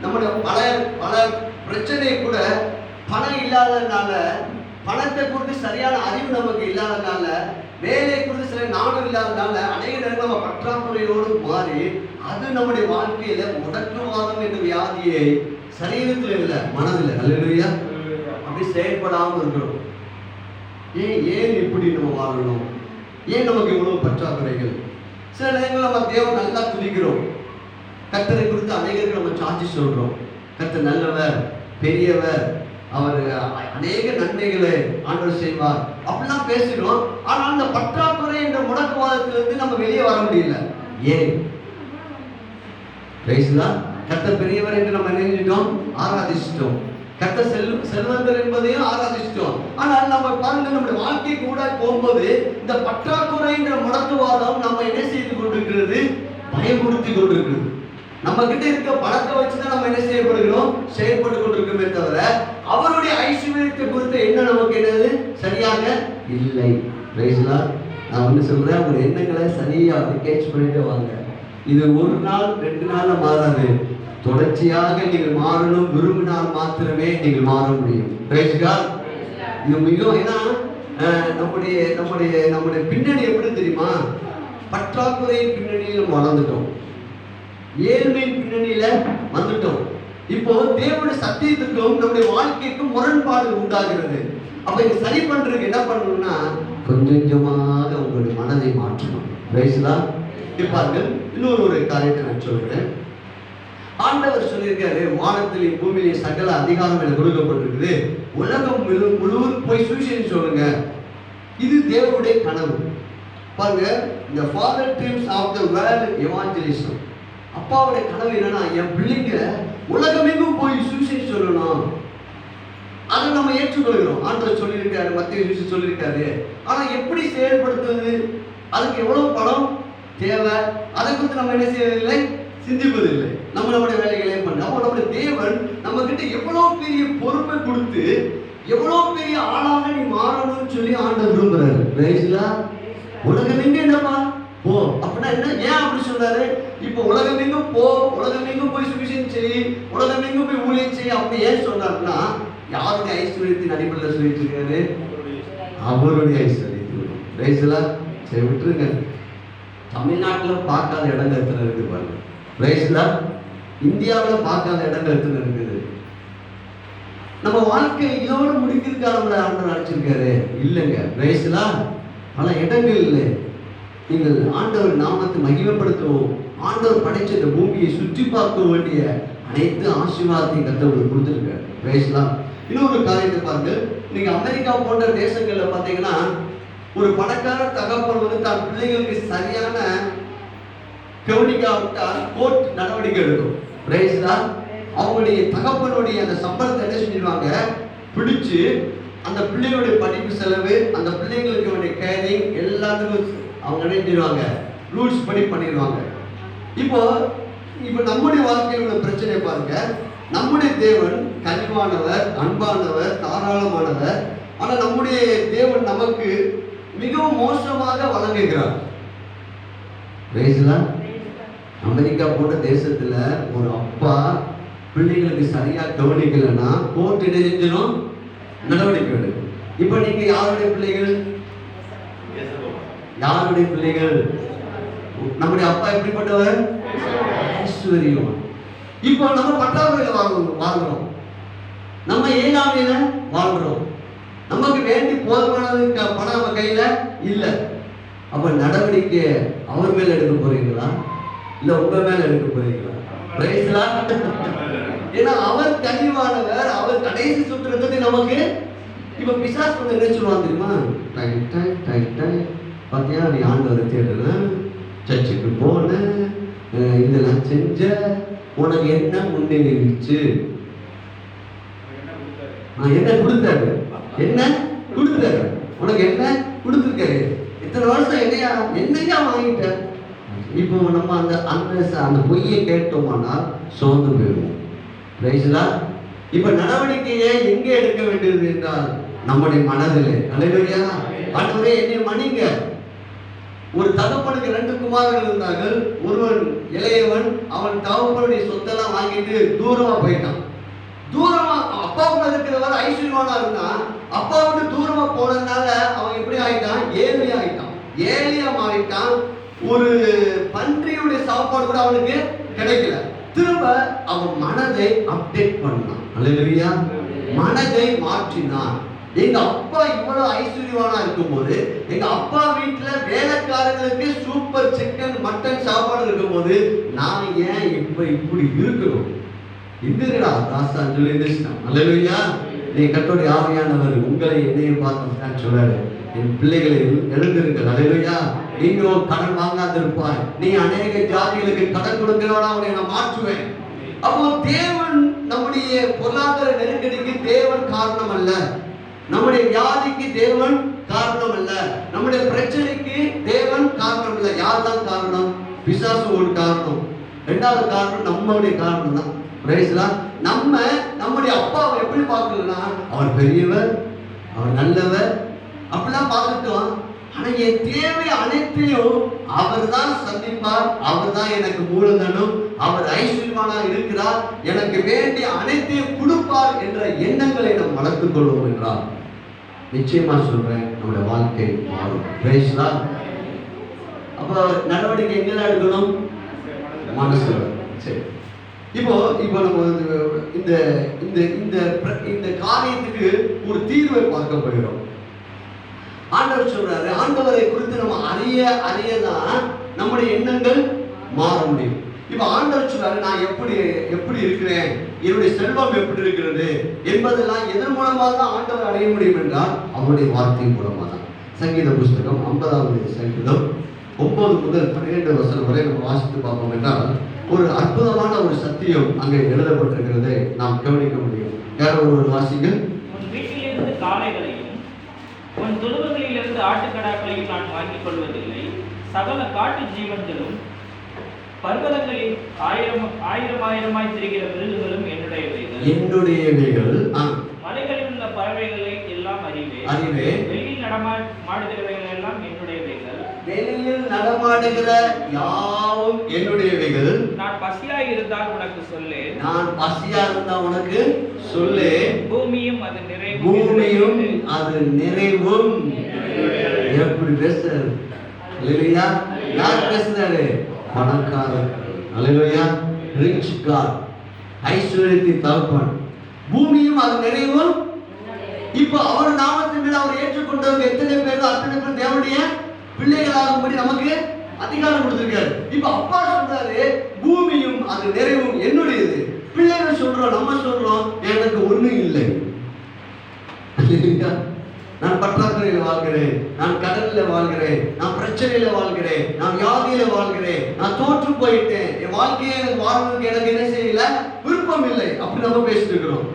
நம்முடைய பல பிரச்சனை கூட பணம் இல்லாததுனால, பணத்தை குறித்து சரியான அறிவு நமக்கு இல்லாததுனால, வேலை குறித்து சில நாணம் இல்லாததுனால அநேக நேரம் நம்ம பற்றாக்குறையோடு மாறி அது நம்முடைய வாழ்க்கையில முடக்குவாதம் என்ற வியாதியை சரீரத்தில் இல்லை, மனதில் அல்லேலூயா அப்படி செயல்படாமல் இருக்கிறோம். ஏன் இப்படி நம்ம வாழணும்? ஏன் நமக்கு இவ்வளவு பற்றாக்குறைகள்? சில நேரங்கள் நம்ம தேவன் நல்லா துதிக்கிறோம், கர்த்தரை குறித்து அநேகருக்கு நம்ம சாட்சி சொல்றோம். கர்த்தர் நல்லவர், பெரியவர், அவர் அநேக நன்மைகளை ஆண்டவர் செய்வார் அப்படிலாம் பேசுகிறோம். ஆனால் அந்த பற்றாக்குறை என்ற முடக்குவாதத்திலிருந்து நம்ம வெளியே வர முடியல. ஏன்? கர்த்தர் பெரியவர் என்று நம்ம நினைச்சிட்டோம், ஆராதிச்சிட்டோம். கர்த்தர் செல்வந்தர் என்பதையும் ஆராதிச்சிட்டோம். ஆனால் நம்ம பாருங்க, நம்முடைய வாழ்க்கை கூட போகும்போது இந்த பற்றாக்குறை என்ற முடக்குவாதம் நம்ம என்ன செய்து கொண்டிருக்கிறது? பயமுறுத்தி கொண்டிருக்கிறது. நம்ம கிட்ட இருக்க பணத்தை வச்சுதான் நம்ம என்ன செய்யப்படுகிறோம், செயல்பட்டு கொண்டிருக்கோமே தவிர அவருடைய ஐஸ்வர்யத்தை குறித்த என்ன நமக்கு என்னது சரியாக இல்லை. நான் வந்து சொல்றேன், ஒரு எண்ணங்களை சரியா கேட்ச் பண்ணிட்டு வாங்க. இது ஒரு நாள் 2 நாள்ல மாறாது. தொடர்ச்சியாக நீங்கள் மாறணும், விரும்பினால் மாத்திரமே நீங்கள் மாற முடியும். இது மிகவும், ஏன்னா நம்முடைய நம்முடைய நம்முடைய பின்னணி எப்படி தெரியுமா? பற்றாக்குறை பின்னணியில் வளர்ந்துட்டோம், ஏழ்மை பின்னணியில வந்துட்டோம். இப்போ தேவனுடைய சத்தியத்துக்கும் நம்முடைய வாழ்க்கைக்கும் முரண்பாடு உண்டாகிறது. அப்ப இதை சரி பண்றதுக்கு என்ன பண்ணணும்னா, கொஞ்சம் கொஞ்சமாக உங்களுடைய மனதை மாற்றணும். பாருங்கள், இன்னொரு காரியத்தை நான் சொல்கிறேன். ஆண்டவர் சொல்லியிருக்காரு, வானத்திலையும் பூமியிலையும் சகல அதிகாரம் எனக்கு கொடுக்கப்பட்டிருக்குது, உலகம் முழுவதும் போய் சுவிசேஷம் சொல்லுங்க. இது தேவனுடைய கனவு. பாருங்க, இந்த father dreams of the world evangelism. அப்பாவுடைய கனவு என்னன்னா, என் பிள்ளைங்க உலகமெங்கும் போய் சுவிசேஷம் சொல்லணும். அதை நம்ம ஏற்றுக்கொள்கிறோம். ஆண்டவர் சொல்லியிருக்காரு, மத்திய சொல்லியிருக்காரு. ஆனா எப்படி செயல்படுத்துவது, அதுக்கு எவ்வளவு பணம் தேவை, அதை குறித்து நம்ம என்ன செய்வதில்லை, சிந்திப்பதில்லை. நம்மளுடைய வேலைகளையும் பண்ண. அப்போ நம்முடைய தேவன் நம்ம கிட்ட எவ்வளவு பெரிய பொறுப்பை கொடுத்து எவ்வளவு பெரிய ஆளாக நீ மாறணும்னு சொல்லி ஆண்டவர் விரும்புறாரு. உலகமெங்கும் என்னப்பா போ அப்படின்னா என்ன, ஏன் அப்படி சொல்றாரு? இப்போ உலகமெங்கும் போ, உலகமெங்கும் போய் சுவிசேஷம் செய், உலகமெங்கும் போய் ஊழியம் செய் அப்படி ஏன் சொன்னாருன்னா, யாருடைய ஐஸ்வர்யத்தின் அடிப்படையில் சொல்லிட்டு இருக்காரு? அவருடைய ஐஸ்வர்யத்தின். சரி விட்டுருங்க. தமிழ்நாட்டில் பார்க்காத இடங்கள் எத்தனை இருக்குது பாருங்க. இந்தியாவில் பார்க்காத இடங்கள் எத்தனை இருக்குது? நம்ம வாழ்க்கை இதோடு முடிக்கிறதுக்காக நம்மளை ஆண்டவர் அழைச்சிருக்காரு இல்லைங்க. பல இடங்கள் இல்லை. நீங்கள் ஆண்டவர் நாமத்தை மகிமைப்படுத்தவும், ஆண்டவர் படைச்ச இந்த பூமியை சுற்றி பார்க்க வேண்டிய அனைத்து ஆசீர்வாதத்தையும் கர்த்தர் கொடுத்துருக்காரு. இன்னொரு காரியத்தை பாருங்க, நீங்க அமெரிக்கா போன்ற தேசங்கள்ல பார்த்தீங்கன்னா, ஒரு பணக்கார தகப்பன் வந்து தன் பிள்ளைகளுக்கு சரியான கவனிக்காவிட்டால் கோர்ட் நடவடிக்கை எடுக்கும். அவங்களுடைய தகப்பனுடைய அந்த சம்பளத்தை என்ன செஞ்சிருவாங்க, பிடிச்சு அந்த பிள்ளைகளுடைய படிப்பு செலவு, அந்த பிள்ளைங்களுக்கு வேண்டிய கேரிங் எல்லாத்துக்கும் அவங்க என்ன செஞ்சிருவாங்க, ரூல்ஸ் படி பண்ணிடுவாங்க. இப்போ நம்முடைய வாழ்க்கையில் உள்ள பிரச்சனை பாருங்க. நம்முடைய தேவன் கனிவானவர், அன்பானவர், தாராளமானவர். ஆனா நம்முடைய தேவன் நமக்கு மிகவும் மோசமாக வழங்குகிறார். அமெரிக்கா போன்ற தேசத்துல ஒரு அப்பா பிள்ளைகளுக்கு சரியா கவனிக்கலன்னா கோர்ட் என்ன செஞ்சிடும், நடவடிக்கை எடுக்கும். இப்ப நீங்க யாருடைய பிள்ளைகள்? யாருடைய பிள்ளைகள்? நம்முடைய அப்பா எப்படிப்பட்டவர்? ஐஸ்வர்யம். இப்போ நம்ம பட்டாவையில வாழ்றோம், நம்ம ஏழாமையில வாழ்றோம், நமக்கு வேண்டி போதுமானது பணம் நம்ம கையில இல்ல. அப்ப நடவடிக்கை அவர் மேல எடுக்க போறீங்களா, இல்ல உங்க மேல எடுக்க போறீங்களா? ஏன்னா அவர் கனிவானவர், அவர் கடைசி சுற்றுறது நமக்கு. இப்ப பிசாசு வந்து என்ன சொல்லுவாங்க தெரியுமா? பாத்தியா, நீ ஆண்டவரை தேடுன, சர்ச்சுக்கு போன, இதெல்லாம் செஞ்ச, உனக்கு என்ன முன்னேறிச்சு? என்ன கொடுத்தாரு? என்ன கொடுத்தாரு? உனக்கு என்ன கொடுத்துருக்காரு? இத்தனை வருஷம் என்னையா வாங்கிட்ட? இப்போ நம்ம அந்த அந்த பொய்யை கேட்டோம்னா சோர்ந்து போயிடுவோம். இப்ப நடவடிக்கையை எங்கே எடுக்க வேண்டியது என்றால் நம்முடைய மனதிலே. அல்லேலூயா. ஆண்டவரே என்னை மன்னிங்க. ஒரு தகப்பனுக்கு 2 குமாரர்கள் இருந்தார்கள். ஒருவன் இளையவன், அவன் தகப்பனுடைய சொத்தெல்லாம் வாங்கிட்டு தூரமா போயிட்டான். தூரமா அப்பா கூட இருக்கிறவர் ஐஸ்வர்யவானா இருந்தான். அப்பா விட்டு தூரமா போனதுனால அவன் எப்படி ஆயிட்டான்? ஏழையா ஆயிட்டான். ஏழையா மாறிட்டான். ஒரு பன்றியுடைய சாப்பாடு கூட அவனுக்கு கிடைக்கல. திரும்ப அவன் மனதை அப்டேட் பண்ணான். அல்லேலூயா. மனதை மாற்றினான். எங்க அப்பா இவ்வளவு ஐஸ்வர்யவானா இருக்கும்போது, எங்க அப்பா வீட்டுல வேலைக்காரங்களுக்கு சூப்பர் சிக்கன் மட்டன் சாப்பாடு இருக்கும்போது நான் ஏன் இப்படி இருக்கணும்? இதுடா ராசா சொல்லி இருந்துச்சுட்டான். அல்லேலூயா. நீ கர்த்தருடைய ஆவியானவர் உங்களை என்னையும் பார்த்து சொல்றாரு, என் பிள்ளைகளை எழுந்திருங்கள். அல்லேலூயா. நீங்களும் கடன் வாங்காது இருப்பாய். நீ அநேக ஜாதிகளுக்கு கடன் கொடுக்கிறவனா அவனை நான் மாற்றுவேன். அப்போ தேவன் நம்முடைய பொருளாதார நெருக்கடிக்கு தேவன் காரணம் அல்ல. நம்முடைய வியாதிக்கு தேவன் காரணம் அல்ல. நம்முடைய பிரச்சனைக்கு தேவன் காரணம் அல்ல. யார் தான் காரணம்? பிசாசு ஒரு காரணம். ரெண்டாவது காரணம் நம்மளுடைய காரணம் தான். பிரைஸ்லாம் நம்ம நம்முடைய அப்பாவை எப்படி பார்க்கலன்னா, அவர் பெரியவர், அவர் நல்லவர் அப்படிலாம் பார்த்துட்டோம். ஆனா என் தேவை அனைத்தையும் அவர் தான் சந்திப்பார், அவர் தான் எனக்கு மூலதனம், அவர் ஐஸ்வர்யமானா இருக்கிறார், எனக்கு வேண்டிய அனைத்தையும் கொடுப்பார் என்ற எண்ணங்களை நாம் வளர்த்துக் கொள்வோம் என்றால் நிச்சயமா சொல்றேன், நம்முடைய வாழ்க்கை மாறும். பிரைஸ்லாம் அப்ப நடவடிக்கை எங்கெல்லாம் எடுக்கணும்? மனசு. சரி, இப்போ நம்ம இந்த இந்த இந்த இந்த காரியத்துக்கு ஒரு தீர்வை பார்க்க போகிறோம். ஆண்டவர் சொல்றாரு, ஆண்டவரை குறித்து நம்ம அறியதான் நம்முடைய எண்ணங்கள் மாற முடியும். இப்ப ஆண்டவர் சொல்றாரு, நான் எப்படி இருக்கிறேன், என்னுடைய செல்வம் எப்படி இருக்கிறது என்பதெல்லாம் எதன் மூலமாக தான் ஆண்டவர் அடைய முடியும் என்றால் அவருடைய வார்த்தையின் மூலமாக தான். சங்கீத புஸ்தகம் 50வது சங்கீதம் 9 முதல் 12 வசனம் வரை நம்ம வாசித்து பார்ப்போம் என்றால் ஒரு அற்புதமான ஒரு சத்தியம் அங்கே எழுதப்பட்டிருக்கிறதை நாம் கவனிக்க முடியும். யாரோ ஒரு வாசிங்க. உன் வீட்டிலிருந்து காளைகளையும் உன் தொழுவங்களிலிருந்து ஆட்டுக்கடாக்களையும் நான் வாங்கிக் கொள்வதில்லை. சகல காட்டு ஜீவன்களும் பர்வதங்களில் ஆயிரமாய் திரிகிற மிருகங்களும் என்னுடையவைகள். மலைகளில் உள்ள பறவைகளை எல்லாம் அறிவேன். வெளியில் நடமாடுகிறவைகள் எல்லாம் என்னுடையவைகள். வெளியில் நடமாடுகிற யாவும் என்னுடையவைகள். நான் பசியாய் இருந்தால் உனக்கு சொல்லேன். நான் பசியா இருந்தா உனக்கு சொல்லேன். பூமியும் அது நிறைவும். எப்படி பேசுறாரு? அல்லேலூயா. யார் பேசுறாரு? பணக்காரர். அல்லேலூயா. ரிச் காட், ஐஸ்வர்யத்தின் தகப்பன். பூமியும் அது நிறைவும். இப்போ அவர் நாமத்தின் மீது அவர் ஏற்றுக்கொண்டவங்க எத்தனை பேர், அத்தனை பேர் தேவனுடைய பிள்ளைகளாகும்படி நமக்கு அதிகாரம் கொடுத்திருக்காரு. இப்ப அப்பா சொல்றாரு, பூமியும் அது நிறைவும் என்னுடையது. பிள்ளைகள் சொல்றோம், நம்ம சொல்றோம், எனக்கு ஒண்ணும் இல்லை, நான் பற்றாக்குறையில வாழ்கிறேன், நான் கடல்ல வாழ்கிறேன், நான் பிரச்சனையில வாழ்கிறேன், நான் வியாதியில வாழ்கிறேன், நான் தோற்று போயிட்டேன், என் வாழ்க்கையை எனக்கு வாழ்றதுக்கு எனக்கு என்ன செய்யல, விருப்பம் இல்லை, அப்படி நம்ம பேசிட்டு இருக்கிறோம்.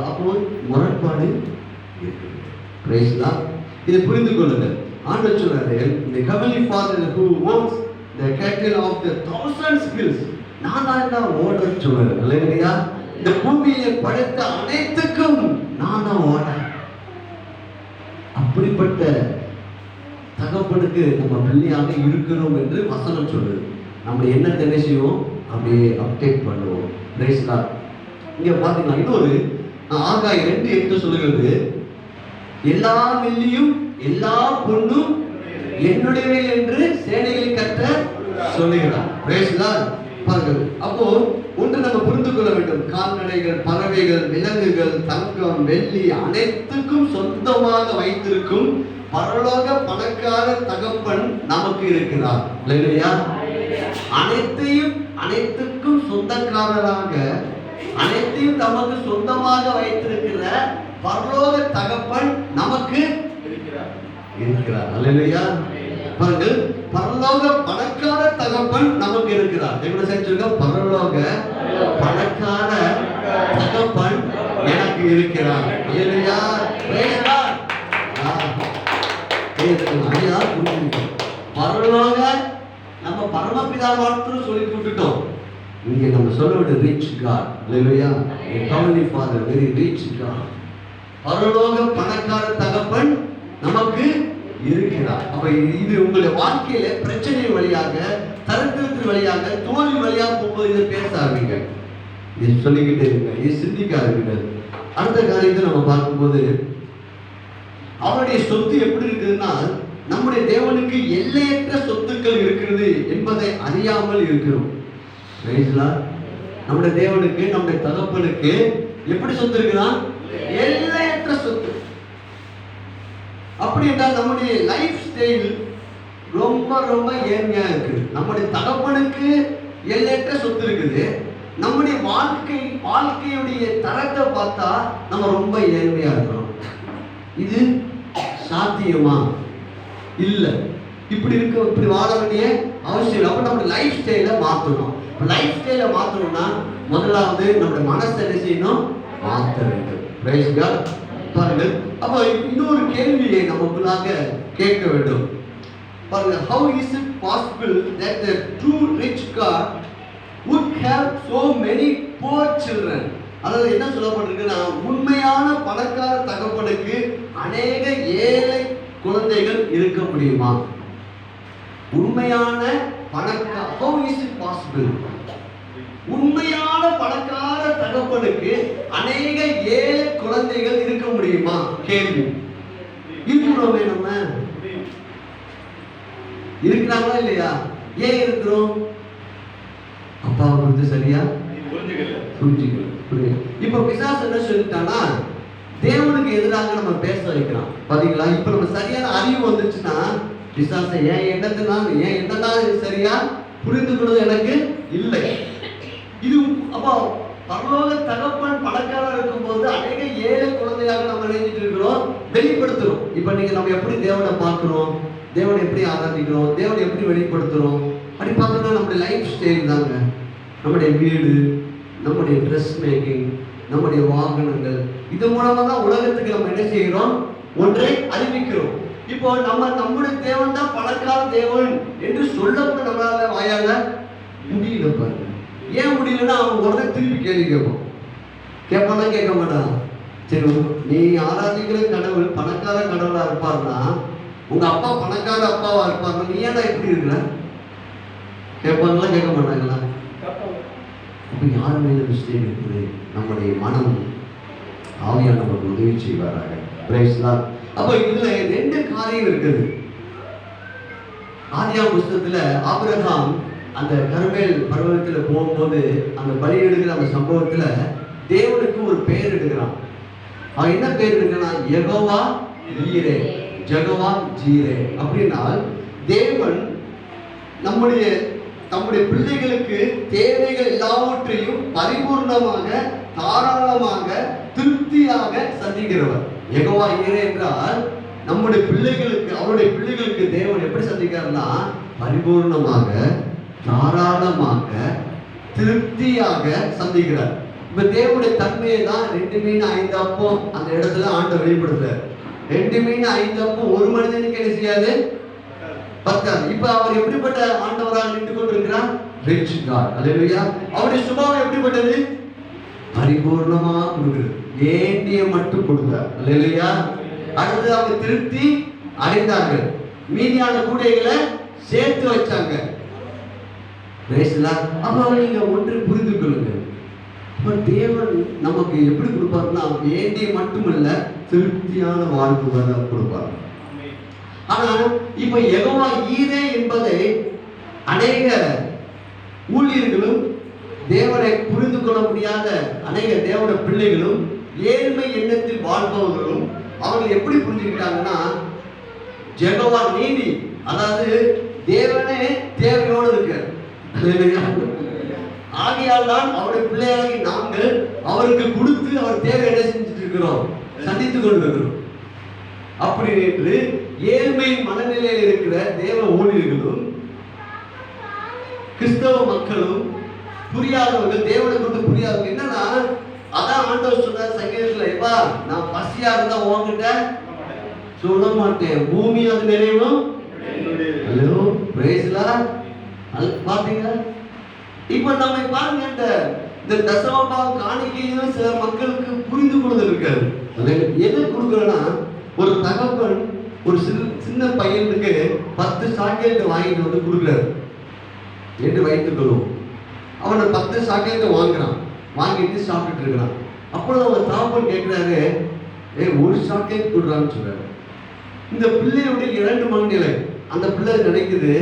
அப்போ முரண்பாடு இருக்குது. இதை புரிந்து கொள்ளுங்கள். ஆண்டவர் சொல்றாரு, the heavenly Father who owns the cattle of the thousands hills, நான் தான் ஓனர் சொல்றாரு. அல்லேலூயா. இந்த பூமியிலே படைத்த அனைத்துக்கும் நான் தான் ஓனர். அப்படிப்பட்ட தகப்பனுக்கு நம்ம பிள்ளையாக இருக்கிறோம் என்று வசனம் சொல்லுது. நம்ம என்ன செய்வோம், அப்படியே அப்டேட் பண்ணுவோம். Praise Lord. இங்க பாத்தீங்கன்னா இன்னொரு ஆகாய் 2:8 சொல்லுகிறது, எல்லா வெள்ளியும் எல்லா பொண்ணும் என்னுடையவை என்று சேனைகளை கர்த்தர் சொல்லுகிறார். Praise Lord. பாருங்கள், அப்போ ஒன்று நம்ம புரிந்து கொள்ள வேண்டும், கால்நடைகள், பறவைகள், விலங்குகள், தங்கம், வெள்ளி அனைத்துக்கும் சொந்தமாக வைத்திருக்கும் பரலோக பணக்கார தகப்பன் நமக்கு இருக்கிறார். இல்லையா? அனைத்துக்கும் சொந்தக்காரராக, அனைத்தையும் நமக்கு சொந்தமாக வைத்திருக்கிற பரலோக தகப்பன் நமக்கு இருக்கிறார். அல்லேலூயா. பாருங்கள், பரலோக பணக்கார தகப்பன் நமக்கு இருக்கிறார். என்ன செஞ்சிருக்க? பரலோக பணக்கார தகப்பன் எனக்கு இருக்கிறார். அல்லேலூயா. Praise Lord. பரலோக நம்ம பரமபிதா மாத்திரம் சொல்லி விட்டுட்டோம். இங்க நம்ம சொல்ல வேண்டிய rich God. Hallelujah. Heavenly Father, very rich God. பரலோக பணக்கார தகப்பன் நமக்கு இருக்கிறார். அப்ப இது உங்களுடைய வாழ்க்கையில பிரச்சனை வழியாக, தரித்திரத்தின் வழியாக, தோல்வி வழியாக போகும்போது இதை பேச ஆரம்பிங்க, இதை சொல்லிக்கிட்டே இருங்க, இதை சிந்திக்க ஆரம்பிங்க. அடுத்த காரியத்தை நம்ம பார்க்கும்போது அவருடைய சொத்து எப்படி இருக்குதுன்னா, நம்முடைய தேவனுக்கு எல்லையற்ற சொத்துக்கள் இருக்கிறது என்பதை அறியாமல் இருக்கிறோம். நம்முடைய தேவனுக்கு, நம்முடைய தகப்பனுக்கு எப்படி சொத்து இருக்குன்னா, எல்லையற்ற சொத்து. அப்படி என்றால் நம்முடைய லைஃப் ஸ்டைல் ரொம்ப ரொம்ப ஏழ்மையா இருக்கு. நம்முடைய தகப்பனுக்கு எல்லையற்ற சொத்து இருக்குது, நம்முடைய வாழ்க்கையுடைய தரத்தை பார்த்தா நம்ம ரொம்ப ஏழ்மையா இருக்கிறோம். இது சாத்தியமா? இல்லை. இப்படி வாழ வேண்டிய அவசியம் இல்லை. அப்போ நம்முடைய லைஃப் ஸ்டைலை மாற்றணும். லைஃப் ஸ்டைலை மாற்றணும்னா முதலாவது நம்முடைய மனசை என்ன செய்யணும்? மாற்ற வேண்டும். Praise God. பாருங்கள், அப்போ இன்னொரு கேள்வியை நமக்குள்ளாக கேட்க வேண்டும். பாருங்க, how is it possible that the true rich God would many poor children. அதாவது என்ன சொல்லப்பட்டிருக்குன்னா, உண்மையான பணக்கார தகப்பனுக்கு அநேக ஏழை குழந்தைகள் இருக்க முடியுமா? உண்மையான பணக்கார, how is it possible? உண்மையான பணக்கார தகப்பனுக்கு அநேக ஏழை குழந்தைகள் இருக்க முடியுமா? கேள்வி. இருக்கிறோமே நம்ம, இருக்கிறாங்களா இல்லையா? ஏன் இருக்கிறோம்? அப்பாவை குறித்து சரியா புரிஞ்சுக்கல. இப்ப பிசாசு என்ன சொல்லிட்டானா, தேவனுக்கு எதிராக நம்ம பேச வைக்கலாம். பாத்தீங்களா? இப்ப நம்ம சரியான அறிவு வந்துச்சுன்னா, பிசாசை என் எண்ணத்தினால சரியா புரிந்து கொள்வது எனக்கு இல்லை. இது அப்போ பரலோக தகப்பன் பணக்காரர் இருக்கும்போது அநேக ஏழை குழந்தையாக நம்ம நினைச்சிட்டு இருக்கிறோம், வெளிப்படுத்துறோம். இப்ப நீங்க நம்ம எப்படி தேவனை பார்க்கிறோம், தேவனை எப்படி ஆராதிக்கிறோம், தேவனை எப்படி வெளிப்படுத்துறோம் அப்படி பார்த்தோம்னா நம்முடைய லைஃப் ஸ்டைல் தாங்க. நம்முடைய வீடு, நம்முடைய ட்ரெஸ் மேக்கிங், நம்முடைய வாகனங்கள், இது மூலமா தான் உலகத்துக்கு நம்ம என்ன செய்கிறோம், ஒன்றை அறிவிக்கிறோம். இப்போ நம்முடைய தேவன் தான் பணக்கார தேவன் என்று சொல்லப்பட நம்மளால வாயால முடியல. பாருங்க, ஏன் முடியலன்னா அவன் உடனே திருப்பி கேள்வி கேட்பானா கேட்க மாட்டான். சரி, நீ ஆராதிக்கிற கடவுள் பணக்கார கடவுளா இருப்பார்னா, உங்க அப்பா பணக்கார அப்பாவா இருப்பார்னா, நீ ஏன்னா எப்படி இருக்கிற கேட்பாங்களா கேட்க மாட்டாங்களா? அப்ப யார் மேல மிஸ்டேக் இருக்குது? நம்முடைய மனம். ஆவியானவர் உதவி செய்வாராக. Praise Lord. அப்ப இதுல ரெண்டு காரியம் இருக்குது. ஆதியாகம புத்தகத்துல ஆபிரகாம் அந்த கர்மேல் பர்வதத்துல போகும்போது அந்த பலி எடுக்கிற அந்த சம்பவத்துல தேவனுக்கு ஒரு பெயர் எடுக்கிறான். அவன் என்ன பேர் எடுக்கிறான்னா, யெகோவா ஈரே, ஜெகவா ஜீரே. அப்படின்னா தேவன் நம்முடைய பிள்ளைகளுக்கு தேவைகள் எல்லாவற்றையும் பரிபூர்ணமாக, தாராளமாக, திருப்தியாக சந்திக்கிறவர். யெகோவா ஈரே என்றால் நம்முடைய பிள்ளைகளுக்கு, அவருடைய பிள்ளைகளுக்கு தேவன் எப்படி சந்திக்கிறார்னா, பரிபூர்ணமாக, தாராளமாக, திருப்தியாக சந்திக்கிறார். இப்ப தேவனுடைய தன்மையை தான் 2 மீன் 5 அப்பம் அந்த இடத்துல ஆண்டவர் வெளிப்படுத்துறார். 2 மீன் 5 அப்பம் ஒரு மனிதனுக்கு என்ன செய்யாது, பத்தாது. இப்ப அவர் எப்படிப்பட்ட ஆண்டவராக நின்று கொண்டிருக்கிறார்? Rich God. அல்லேலூயா. அவருடைய சுபாவம் எப்படிப்பட்டது? பரிபூர்ணமா கொடுக்கிறது, வேண்டிய மட்டும் கொடுத்தார். அல்லேலூயா. அடுத்து அவங்க திருப்தி அடைந்தார்கள், மீதியான கூடைகளை சேர்த்து வச்சாங்க. அப்ப நீங்க ஒன்று புரிந்து கொள்ளுங்க, தேவன் நமக்கு எப்படி கொடுப்பாருன்னா, வேண்டிய மட்டுமல்ல, திருப்தியான வாழ்வு கொடுப்பார். ஆனால் இப்ப யெகோவா ஈரே என்பதை அநேக ஊழியர்களும், தேவனை புரிந்து கொள்ள முடியாத அநேக தேவனுடைய பிள்ளைகளும், ஏழ்மை எண்ணத்தில் வாழ்பவர்களும் அவர்கள் எப்படி புரிஞ்சுக்கிட்டாங்கன்னா, யெகோவா நீதி, அதாவது தேவனே தேவையோடு இருக்கார். ஆகையால் தான் அவருடைய பிள்ளையாகி நாங்கள் அவருக்கு கொடுத்து அவர் தேவை என்ன செஞ்சுட்டு இருக்கிறோம், சந்தித்துக் கொண்டிருக்கிறோம். அப்படி என்று ஏழ்மை மனநிலையில் இருக்கிற தேவ ஊழியர்களும் கிறிஸ்தவ மக்களும் புரியாதவர்கள், தேவனை கொண்டு புரியாதவங்க என்னன்னா, அதான் ஆண்டவர் சொன்னார் சங்கீதத்துல, எப்பா நான் பசியா இருந்தா உன்கிட்ட சொல்ல மாட்டேன், பூமி அது நிறைவும். Hello, praise Lord. பாத்தீங்க, இப்ப நம்ம பாருங்க, இந்த தசமபாகம் காணிக்கையும் சில மக்களுக்கு புரிந்து கொள்வது இருக்காது. எது கொடுக்குறேன்னா, ஒரு தகப்பன் ஒரு சின்ன பையனுக்கு 10 சாக்லேட் வாங்கிட்டு வந்து கொடுக்குறாரு என்று வைத்துக் கொள்வோம். அவனை 10 சாக்லேட் வாங்கிட்டு சாப்பிட்டு இருக்கிறான். அப்பொழுது அவன் தகப்பன் கேட்கிறாரு, ஒரு சாக்லேட் கொடுறான்னு சொல்றாரு. இந்த பிள்ளையுடைய 2 மனநிலை. அந்த பிள்ளை நினைக்குது,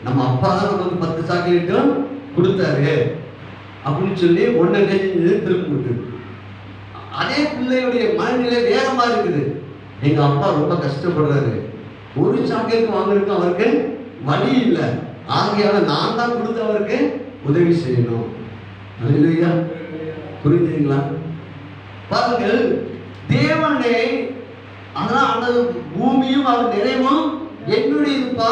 நம்ம அப்பா தான் நமக்கு 10 சாக்லேட்டும் கொடுத்தாரு அப்படின்னு சொல்லி ஒன்றை செஞ்சு திரும்ப கொடுக்குது. அதே பிள்ளையுடைய மனநிலை வேறமா இருக்குது. எங்க அப்பா ரொம்ப கஷ்டப்படுறாரு, ஒரு சாக்லேட் வாங்குறதுக்கு அவருக்கு வழி இல்லை, ஆகையால நான் தான் கொடுத்து அவருக்கு உதவி செய்யணும். அல்லேலூயா. புரிஞ்சுங்களா? பாருங்கள், தேவனை, அதான் அந்த பூமியும் அவர் நிறைவும் என்னுடைய இருப்பா,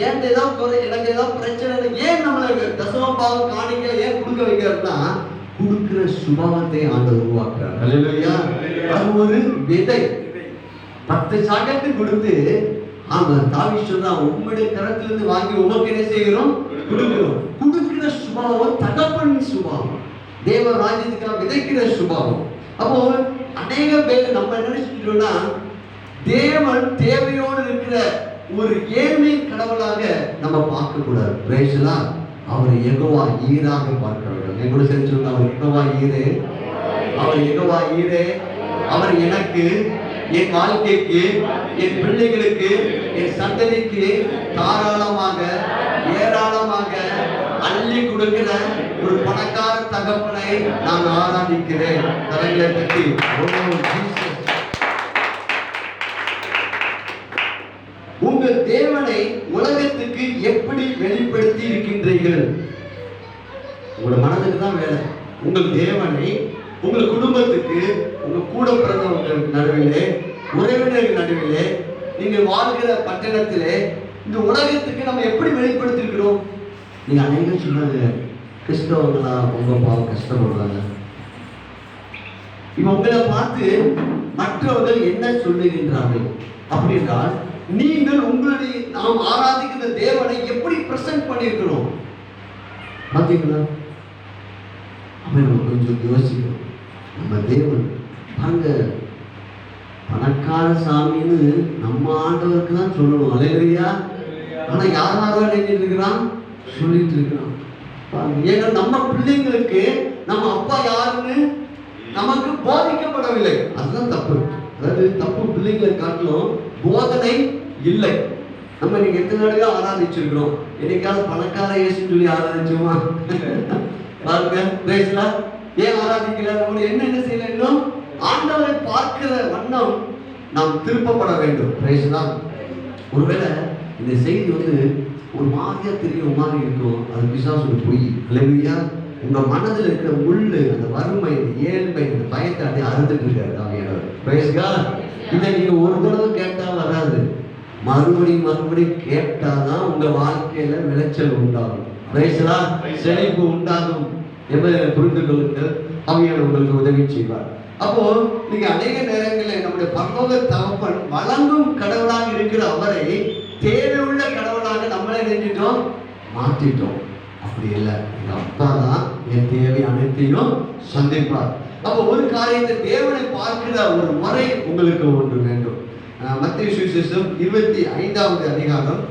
ஏன் ஏதாவது குறை, எனக்கு ஏதாவது பிரச்சனை, ஏன் நம்மளுக்கு தசமபாகம் காணிக்கை ஏன் கொடுக்க வைக்கிறார்னா, கொடுக்கிற சுபாவத்தை ஆண்டவர் உருவாக்குறார். அல்லேலூயா. அது ஒரு விதை. 10 சாக்லேட் கொடுத்து தாவீது சொன்னான், உம்முடைய கரத்திலிருந்து வாங்கி உமக்கு என்ன செய்கிறோம், கொடுக்கிறோம். கொடுக்கிற சுபாவம் தகப்பனின் சுபாவம். தேவ ராஜ்யத்துக்காக விதைக்கிற சுபாவம். அப்போ அநேக பேர் நம்ம நினைச்சிட்டோம்னா தேவன் தேவையோடு இருக்கிற ஒரு ஏழ்மை கடவுளாக நம்ம பார்க்க கூடாது. பிரைஸ்லா அவர் யெகோவா ஈராக பார்க்கிறவர்கள். என் கூட சேர்ந்து சொல்லுங்க, அவர் யெகோவா ஈரே, அவர் யெகோவா ஈரே. அவர் எனக்கு, என் வாழ்க்கைக்கு, என் பிள்ளைகளுக்கு, என் சந்ததிக்கு தாராளமாக ஏராளமாக அள்ளி கொடுக்கிற ஒரு பணக்கார தகப்பனை நான் ஆராதிக்கிறேன். கரங்களை தட்டி உங்கள் தேவனை உலகத்துக்கு எப்படி வெளிப்படுத்தி இருக்கின்றீர்கள்? உங்களோட மனதுக்கு தான் வேலை. உங்கள் தேவனை உங்கள் குடும்பத்துக்கு, உங்க கூட பிறந்தவங்களுக்கு நடுவிலே, உறவினர்கள் நடுவிலே, நீங்க வாழ்கிற பட்டணத்திலே, இந்த உலகத்துக்கு நம்ம எப்படி வெளிப்படுத்திருக்கிறோம்? நீங்க அநேகம் சொன்னாங்க, கிறிஸ்தவங்களா உங்க பாவம் கஷ்டப்படுறாங்க. இப்ப உங்களை பார்த்து மற்றவர்கள் என்ன சொல்லுகின்றார்கள் அப்படின்றால், நீங்கள் உங்களுடைய நாம் ஆராதிக்கிற தேவனை எப்படி பிரசன்ட் பண்ணியிருக்கிறோம் பார்த்தீங்களா? நம்ம கொஞ்சம் யோசிக்கணும். நம்ம தேவன் பாருங்க, பணக்கார சாமின்னு நம்ம ஆண்டவருக்கு தான் சொல்லணும், அல்லேலூயா. ஆனா யாரோ நினைச்சிட்டு இருக்கிறான், சொல்லிட்டு இருக்கிறான். ஏன்னா நம்ம பிள்ளைங்களுக்கு நம்ம அப்பா யாருன்னு நமக்கு போதிக்கப்படவில்லை. அதுதான் தப்பு. அதாவது தப்பு பிள்ளைங்களை காட்டிலும் போதனை இல்லை. நம்ம நீங்க எத்தனை நாளைக்கு ஆராதிச்சிருக்கிறோம்? என்னைக்காவது பணக்கார இயேசுன்னு சொல்லி ஆராதிச்சோமா? பாருங்க, பிரேஸ்லா ஏன் ஆராதிக்கல? நம்ம என்ன செய்யல? இன்னும் ஆண்டவரை பார்க்கிற வண்ணம் நாம் திருப்பப்பட வேண்டும். பிரேஸ்லா ஒருவேளை இந்த செய்தி ஒரு மாதிரியா தெரியும் மாதிரி இருக்கும், அது பிசாசு பொய். அல்லேலூயா. உங்க மனதில் இருக்கிற முள்ளு, அந்த வறுமை, ஏழ்மை, இந்த பயத்தை அப்படியே அறுத்துட்டு இருக்காரு ஆவியானவர். Praise God. இதை நீங்க ஒரு தடவை கேட்டா வராது, மறுபடியும் கேட்டாதான் உங்க வாழ்க்கையில விளைச்சல் உண்டாகும். Praise God. செழிப்பு உண்டாகும் என்பதை புரிந்து கொள்ளுங்கள். ஆவியானவர் உங்களுக்கு உதவி செய்வார். அப்போ நீங்க அநேக நேரங்களில் நம்முடைய பரலோக தகப்பன் வழங்கும் கடவுளாக இருக்கிற அவரை தேவையுள்ள கடவுளாக நம்மளே நினைச்சிட்டோம், மாற்றிட்டோம். அப்படி இல்லை, எங்க அப்பா தான் என் தேவை அனைத்தையும் சந்திப்பார். அப்போ ஒரு காரியத்தை தேவனை பார்க்கிற ஒரு முறை உங்களுக்கு ஒன்று வேண்டும். மத்தேயு சுவிசேஷம் 25வது அதிகாரம்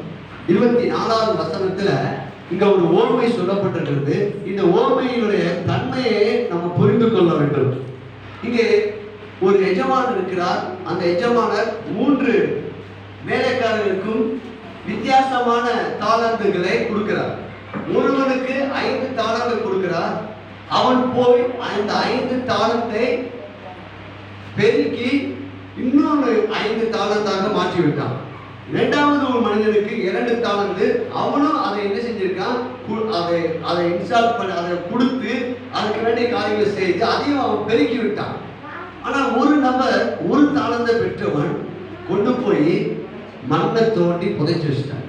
24வது வசனத்துல இங்க ஒரு ஓமை சொல்லப்பட்டிருக்கிறது. இந்த ஓமையினுடைய தன்மையை நம்ம புரிந்து கொள்ள வேண்டும். இங்கே ஒரு எஜமானர் இருக்கிறார். அந்த எஜமானர் 3 வேலைக்காரர்களுக்கும் வித்தியாசமான தாளந்துகளை கொடுக்கிறார். ஒருவனுக்கு 5 தாளந்து கொடுக்கிறார். அவன் போய் அந்த 5 தாளந்தை பெருக்கி இன்னொரு 5 தாளந்தாக மாற்றி விட்டான். இரண்டாவது ஒரு மனிதனுக்கு 2 தாளந்து, அவனும் அதை என்ன செஞ்சிருக்கான், அதை இன்ஸ்டால் பண்ணி அதை கொடுத்து அதுக்கு வேண்டிய காரியங்களை செய்து அதையும் அவன் பெருக்கி விட்டான். ஆனால் ஒரு நபர் 1 தாளந்தை பெற்றவன் கொண்டு போய் மண்ணை தோண்டி புதைச்சு வச்சிட்டான்.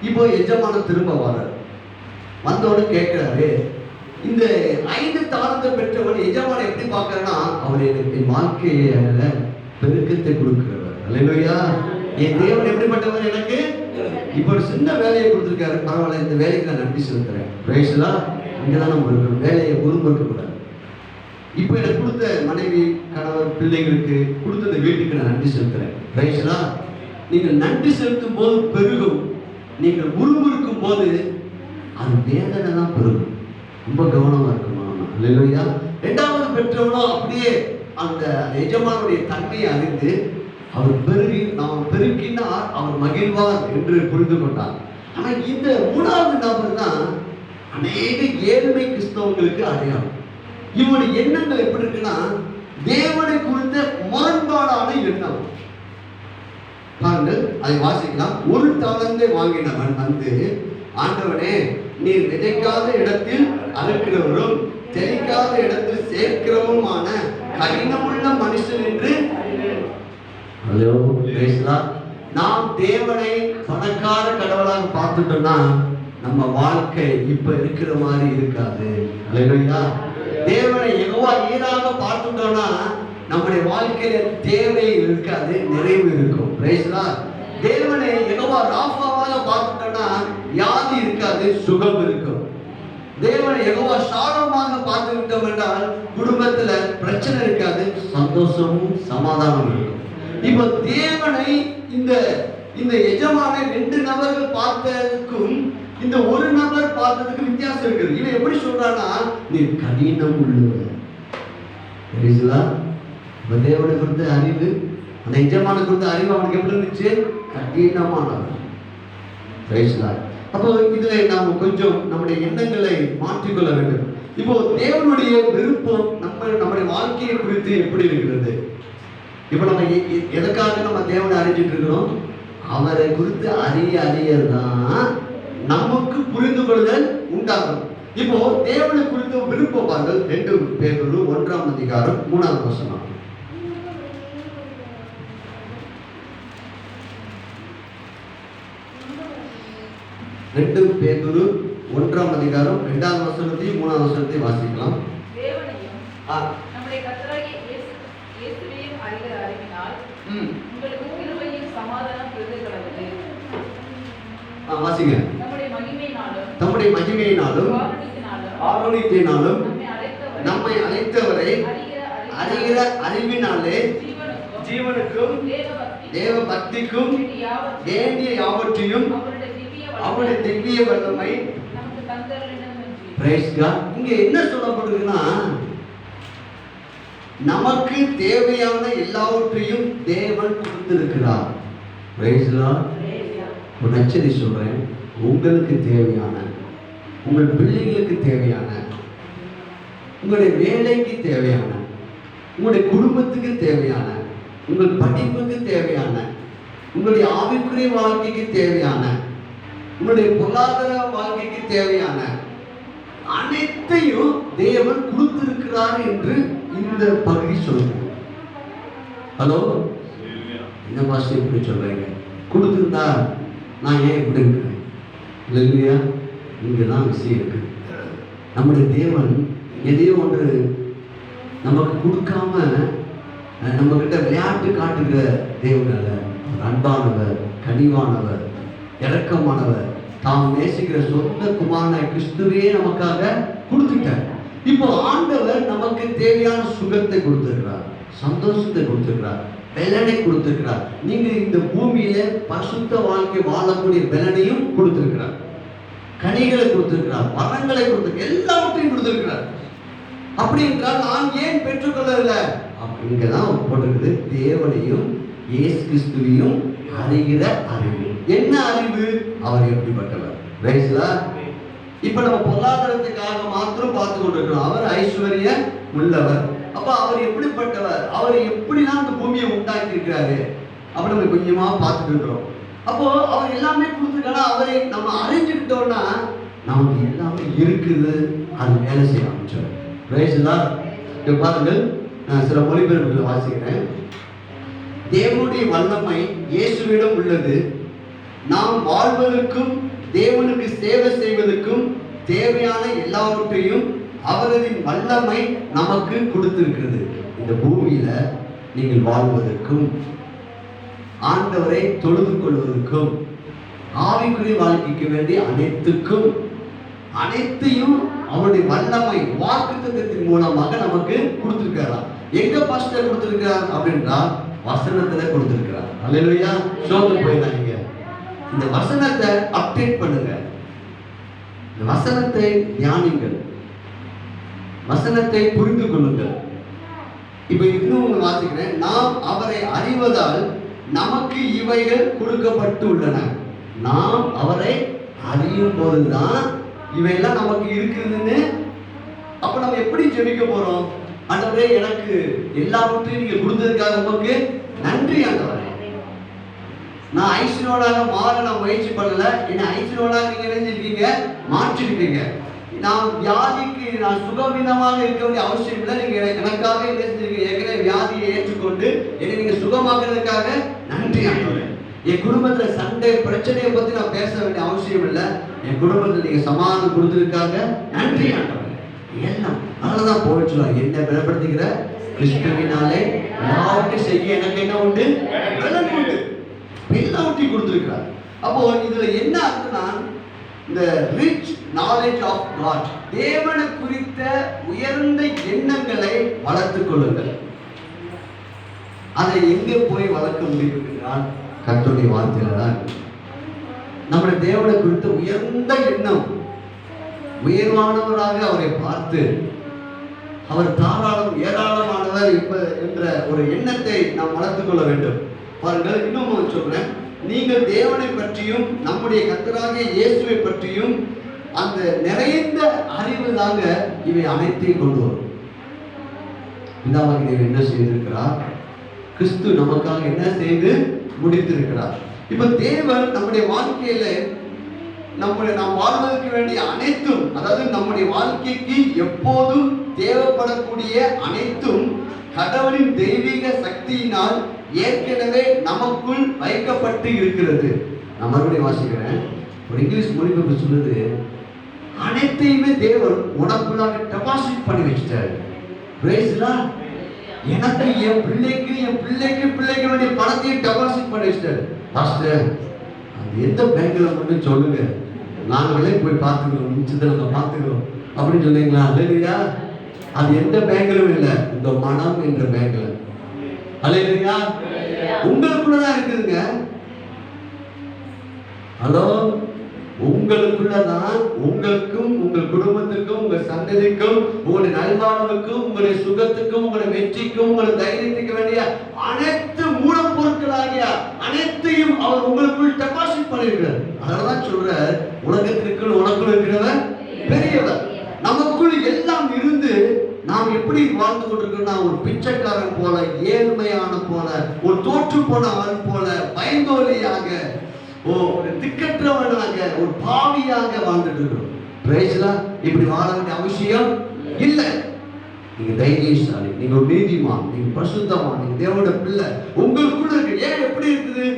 இப்போ எஜமானன் திரும்ப வர்றார். வந்தோடு கேட்கிறாரு, இந்த 5 தாளந்தை பெற்றவன் எஜமானன் எப்படி பார்க்கறனா, அவர் எனக்கு வாழ்க்கையில பெருக்கத்தை கொடுக்கிறவர். அல்லேலூயா. என் தேவன் எப்படிப்பட்டவர்? எனக்கு இப்போ ஒரு சின்ன வேலையை கொடுத்துருக்காரு, பரவாயில்ல, இந்த வேலைக்கு நான் நன்றி செலுத்துறேன். பிரைஸ்லா. இங்கதான் நம்ம இருக்கணும், வேலையை உருவக்க கூடாது. இப்போ எனக்கு கொடுத்த மனைவி, கணவர், பிள்ளைங்களுக்கு கொடுத்த இந்த வீட்டுக்கு நான் நன்றி செலுத்துறேன். பிரைஸ்லா. நீங்கள் நன்றி செலுத்தும் போது பெருகும், நீங்கள் முறுமுறுக்கும் போது அது வேதனை தான் பெருகும். ரொம்ப கவனமா இருக்கணும். அல்லேலூயா. இரண்டாவது பெற்றவனும் அப்படியே அந்த எஜமானுடைய தன்மையை அறிந்து அவர் நாம் பெருக்கினார், அவர் மகிழ்வார் என்று புரிந்து கொண்டார். ஆனா இந்த 3வது நபர் தான் அநேக ஏழ்மை கிறிஸ்தவங்களுக்கு அடையாளம். இவனுடைய எண்ணங்கள் எப்படி இருக்குன்னா, தேவனை குறித்த முரண்பாடான எண்ணம். பாருங்கள், அதை வாசிக்கலாம். 1 தாளந்தை வாங்கினவன் வந்து, ஆண்டவனே, நீர் விதைக்காத இடத்தில் அறுக்கிறவரும் தெளிக்காத இடத்தில் சேர்க்கிறவருமான கடினமுள்ள மனுஷன் என்று. நாம் தேவனை பணக்கார கடவுளாக பார்த்துட்டோம்னா நம்ம வாழ்க்கை இப்ப இருக்கிற மாதிரி இருக்காது. அல்லேலூயா. தேவனை யெகோவா ஈராக பார்த்துட்டோம்னா நம்முடைய வாழ்க்கையில தேவை இருக்காது, நிறைவு இருக்கும். Praise Lord. தேவனை யெகோவா ராஃபாவாக பார்த்துட்டோம்னா வியாதி இருக்காது, சுகம் இருக்கும். தேவனை யெகோவா ஷாலோமாக பார்த்து விட்டோம் என்றால் குடும்பத்துல பிரச்சனை இருக்காது, சந்தோஷமும் சமாதானம் இருக்கும். இப்போ தேவனை இந்த இந்த எஜமானை 2 நபர்கள் பார்த்ததுக்கும் இந்த ஒரு நபர் பார்த்ததுக்கு வித்தியாசம் இருக்குது. இவன் எப்படி சொல்றான்னா, நீ கடினம் உள்ளவர். புரியுதா? தேவனை குறித்த அறிவு, அந்த எஜமான குறித்த அறிவு அவனுக்கு எப்படி இருந்துச்சு? கடினமானவர். அப்போ இதுல நாம் கொஞ்சம் நம்முடைய எண்ணங்களை மாற்றிக்கொள்ள வேண்டும். இப்போ தேவனுடைய விருப்பம் நம்முடைய வாழ்க்கையை குறித்து எப்படி இருக்கிறது? இப்போ நம்ம எதற்காக நம்ம தேவனை அறிஞ்சிட்டு இருக்கிறோம்? அவரை குறித்து அறியதான் நமக்கு புரிந்து கொள்ளுதல் உண்டாகும். இப்போ தேவனை குறித்து விருப்பம் பாருங்கள். 2 பேதுரு 1ஆம் அதிகாரம் 3ஆவது வசனம். 2 பேதுரு 1ஆம் அதிகாரம் 2ஆவது வசனத்தையும் 3ஆவது வசனத்தையும் வாசிக்கலாம். தேவனையும் நம்முடைய கர்த்தராகிய இயேசுவையும் அறிகிற அறிவினால் உங்களுக்கு கிருபையும் சமாதானம் பெருகுகிறது. வாசிங்க. நம்முடைய மகிமையினாலும் ஆரோக்கியத்தினாலும் நம்மை அழைத்தவரை அறிகிற அறிவினாலே ஜீவனுக்கும் தேவ பக்திக்கும் வேண்டிய யாவற்றையும் அவருடைய திவ்ய வல்லமை. இங்க என்ன சொல்லப்படுதுன்னா, நமக்கு தேவையான எல்லாவற்றையும் தேவன் கொடுத்திருக்கிறார். ஒரு நச்சரி சொல்றேன், உங்களுக்கு தேவையான, உங்கள் பிள்ளைகளுக்கு தேவையான, உங்களுடைய வேலைக்கு தேவையான, உங்களுடைய குடும்பத்துக்கு தேவையான, உங்கள் படிப்புக்கு தேவையான, உங்களுடைய ஆவிக்குரிய வாழ்க்கைக்கு தேவையான, உங்களுடைய பொருளாதார வாழ்க்கைக்கு தேவையான அனைத்தையும் தேவன் கொடுத்திருக்கிறார் என்று இந்த பகுதி சொல்லுங்க. ஹலோ, என்ன பாஷை இப்படி சொல்றீங்க? கொடுத்திருந்தா நான் ஏன் இப்படி இருக்கிறேன்? இல்லையா? இங்கதான் விஷயம் இருக்கு. நம்முடைய தேவன் எதையோ ஒன்று நமக்கு கொடுக்காம நம்ம கிட்ட விளையாட்டு காட்டுகிற தேவன் அல்ல. அன்பானவர், கனிவானவர், இரக்கமானவர், தாம் நேசிக்கிற சொந்த குமாரனை கிறிஸ்துவே நமக்காக கொடுத்துட்டார். இப்போ ஆண்டவர் நமக்கு தேவையான சுகத்தை கொடுத்திருக்கிறார், சந்தோஷத்தை கொடுத்திருக்கிறார், பலனை கொடுத்திருக்கிறார். நீங்க இந்த பூமியில பரிசுத்த வாழ்க்கை வாழக்கூடிய பலனையும் கொடுத்திருக்கிறார், கனிகளை கொடுத்திருக்கிறார், வரங்களை கொடுத்திருக்கிறார், எல்லாவற்றையும் கொடுத்திருக்கிறார். அப்படி என்றால் நான் ஏன் பெற்றுக்கொள்ளவில்லை? இங்கதான் போட்டிருக்குது, தேவனையும் இயேசு கிறிஸ்துவையும் அறிகிற அறிவு. என்ன அறிவு? அவர் எப்படிப்பட்டவர்? இப்ப நம்ம பொருளாதாரத்துக்காக மாத்திரம் பார்த்து கொண்டிருக்கிறோம். அவர் ஐஸ்வர்ய உள்ளவர். அப்ப அவர் எப்படிப்பட்டவர்? அவர் எப்படிலாம் அந்த பூமியை உண்டாக்கி இருக்கிறாரு அப்ப நம்ம கொஞ்சமா பார்த்துட்டு இருக்கிறோம். அப்போ அவர் எல்லாமே கொடுத்துருக்கானா, அவரை நம்ம அறிஞ்சுக்கிட்டோம்னா நமக்கு எல்லாமே இருக்குது, அது வேலை செய்ய ஆரம்பிச்சோம். இப்ப பாருங்கள், நான் சில மொழிபெயர்ப்புகளை வாசிக்கிறேன். தேவனுடைய வல்லமை இயேசுவிடம் உள்ளது. நாம் வாழ்வதற்கும் தேவனுக்கு சேவை செய்வதற்கும் தேவையான எல்லாவற்றையும் அவரது வல்லமை நமக்கு கொடுத்திருக்கிறது. இந்த பூமியில நீங்கள் வாழ்வதற்கும் ஆண்டவரை தொழுது கொள்வதற்கும் ஆவிக்குரிய வாழ்க்கைக்கு வேண்டிய அனைத்தையும் அவருடைய வல்லமை வாக்குத்தத்தத்தின் மூலமாக நமக்கு கொடுத்திருக்கிறார். எங்க பாஸ்டர் கொடுத்திருக்கிறார் அப்படின்னா வசனத்துல கொடுத்திருக்கிறார். அல்லேலூயா. சோதனை போயிடாதீங்க. இந்த வசனத்தை அப்டேட் பண்ணுங்க, இந்த வசனத்தை தியானிங்கள், வசனத்தை புரிந்து கொள்ளுங்கள். இப்ப இன்னும் வாசிக்கிறேன். நாம் அவரை அறிவதால் நமக்கு இவைகள் கொடுக்கப்பட்டு உள்ளன. நாம் அவரை அறியும் போதுதான் இவையெல்லாம் நமக்கு இருக்குதுன்னு. அப்ப நம்ம எப்படி ஜெபிக்க போறோம்? ஆண்டவரே, எனக்கு எல்லாவற்றையும் நீங்க கொடுத்ததுக்காக உங்களுக்கு நன்றி ஆண்டவரே. நான் ஐஸ்வர்யவானாக மாற நான் முயற்சி பண்ணல, என்னை ஐஸ்வர்யவானாக நீங்க நினைஞ்சிருக்கீங்க, மாற்றிருக்கீங்க. நான் வியாதிக்கு நான் சுகவீனமாக இருக்க வேண்டிய அவசியம் இல்லை. நீங்க எனக்காக என்ன செஞ்சிருக்கீங்க? ஏற்கனவே வியாதியை ஏற்றுக்கொண்டு என்னை நீங்க சுகமாக்குறதுக்காக நன்றி ஆண்டவரே. என் குடும்பத்துல சண்டை பிரச்சனையை பத்தி நான் பேச வேண்டிய அவசியம் இல்லை. என் குடும்பத்தில் நீங்க சமாதானம் கொடுத்ததுக்காக நன்றி ஆண்டவரே. எல்லாம் அதனாலதான் போயிடுச்சுலாம், என்னை பலப்படுத்திக்கிற கிறிஸ்துவினாலே எல்லாவற்றையும் செய்ய எனக்கு என்ன உண்டு? பலன் உண்டு. எல்லாவற்றையும் கொடுத்திருக்கிறார். அப்போ இதுல என்ன ஆகுதுன்னா, இந்த ரிச் நாலேஜ் ஆஃப் காட். தேவனை குறித்த உயர்ந்த எண்ணங்களை வளர்த்துக் கொள்ளுங்கள். அதை எங்கே போய் வளர்க்க முடியும் என்றால் கர்த்தருடைய வார்த்தையில தான். நம்முடைய தேவனை குறித்த உயர்ந்த எண்ணம், உயர்வானவராக அவரை பார்த்து அவர் தாராளம் ஏராளமானவர் என்ற ஒரு எண்ணத்தை நாம் வளர்த்துக் கொள்ள வேண்டும். பாருங்கள், இன்னும் சொல்றேன், நீங்கள் தேவனை பற்றியும் நம்முடைய கர்த்தராகிய இயேசுவை பற்றியும் அந்த நிறைந்த அறிவு தாங்க இவை அனைத்தையும் கொண்டு வரும். பிதாவாகிய தேவன் என்ன செய்திருக்கிறார்? கிறிஸ்து நமக்காக என்ன செய்து முடித்திருக்கிறார். இப்ப தேவன் நம்முடைய வாழ்க்கையில நாம் வாழ்வதற்கு வேண்டிய அனைத்தும், அதாவது நம்முடைய வாழ்க்கைக்கு எப்போதும் தேவைப்படக்கூடிய அனைத்தும் கடவுளின் தெய்வீக சக்தியினால் ஏற்கனவே நமக்குள் வைக்கப்பட்டு இருக்கிறது. நான் மறுபடியும் வாசிக்கிறேன். ஒரு இங்கிலீஷ் மொழிபெயர்ப்பு சொல்லுது, அனைத்தையுமே தேவன் உனக்குள்ளாக டெபாசிட் பண்ணி வச்சுட்டாரு. எனக்கு என் பிள்ளைக்கு வேண்டிய பணத்தையும் டெபாசிட் பண்ணி வச்சுட்டாரு. பாஸ்டர், அது எந்த பேங்க்ல மட்டும் சொல்லுங்க, நாங்களே போய் பார்த்துக்கிறோம், மிச்சத்தை நாங்க பார்த்துக்கிறோம் அப்படின்னு சொன்னீங்களா? அல்லையா? அது எந்த பேங்க்லும் இல்லை, இந்த மனம் என்ற பேங்க்ல. அல்லையா? உங்களுக்குள்ளதான் இருக்குதுங்க. ஹலோ, உங்களுக்குள்ளதான் உங்களுக்கும் உங்கள் குடும்பத்துக்கும் உங்க சந்ததிக்கும் உங்களுடைய நல்வாழ்வுக்கும் உங்களுடைய சுகத்துக்கும் உங்களுடைய வெற்றிக்கும் உங்களுடைய தைரியத்துக்கு வேண்டிய அனைத்து மூலப்பொருட்களாகிய அனைத்தையும் அவர் உங்களுக்குள் டெபாசிட் பண்ணிருக்கிறார். அதனாலதான் சொல்ற, உலகத்திற்குள் உனக்குள் இருக்கிறவர் பெரியவர். நமக்குள் எல்லாம் இருந்து நாம் எப்படி வாழ்ந்து கொண்டிருக்கோம்னா, ஒரு பிச்சைக்காரன் போல, ஏழ்மையான போல, ஒரு தோற்று போனவன் போல, பயந்தோலியாக, ஒரு திக்கற்றவனாக, ஒரு பாவியாக வாழ்ந்துட்டு இருக்கிறோம். பிரைஸ்லாம் இப்படி வாழ வேண்டிய அவசியம் இல்லை. நீங்க தைரியசாலி, நீங்க ஒரு நீதிமான், நீங்க பரிசுத்தமான், நீங்க தேவனுடைய பிள்ளை. உங்களுக்குள்ள இருக்கு. ஏன் எப்படி இருக்குது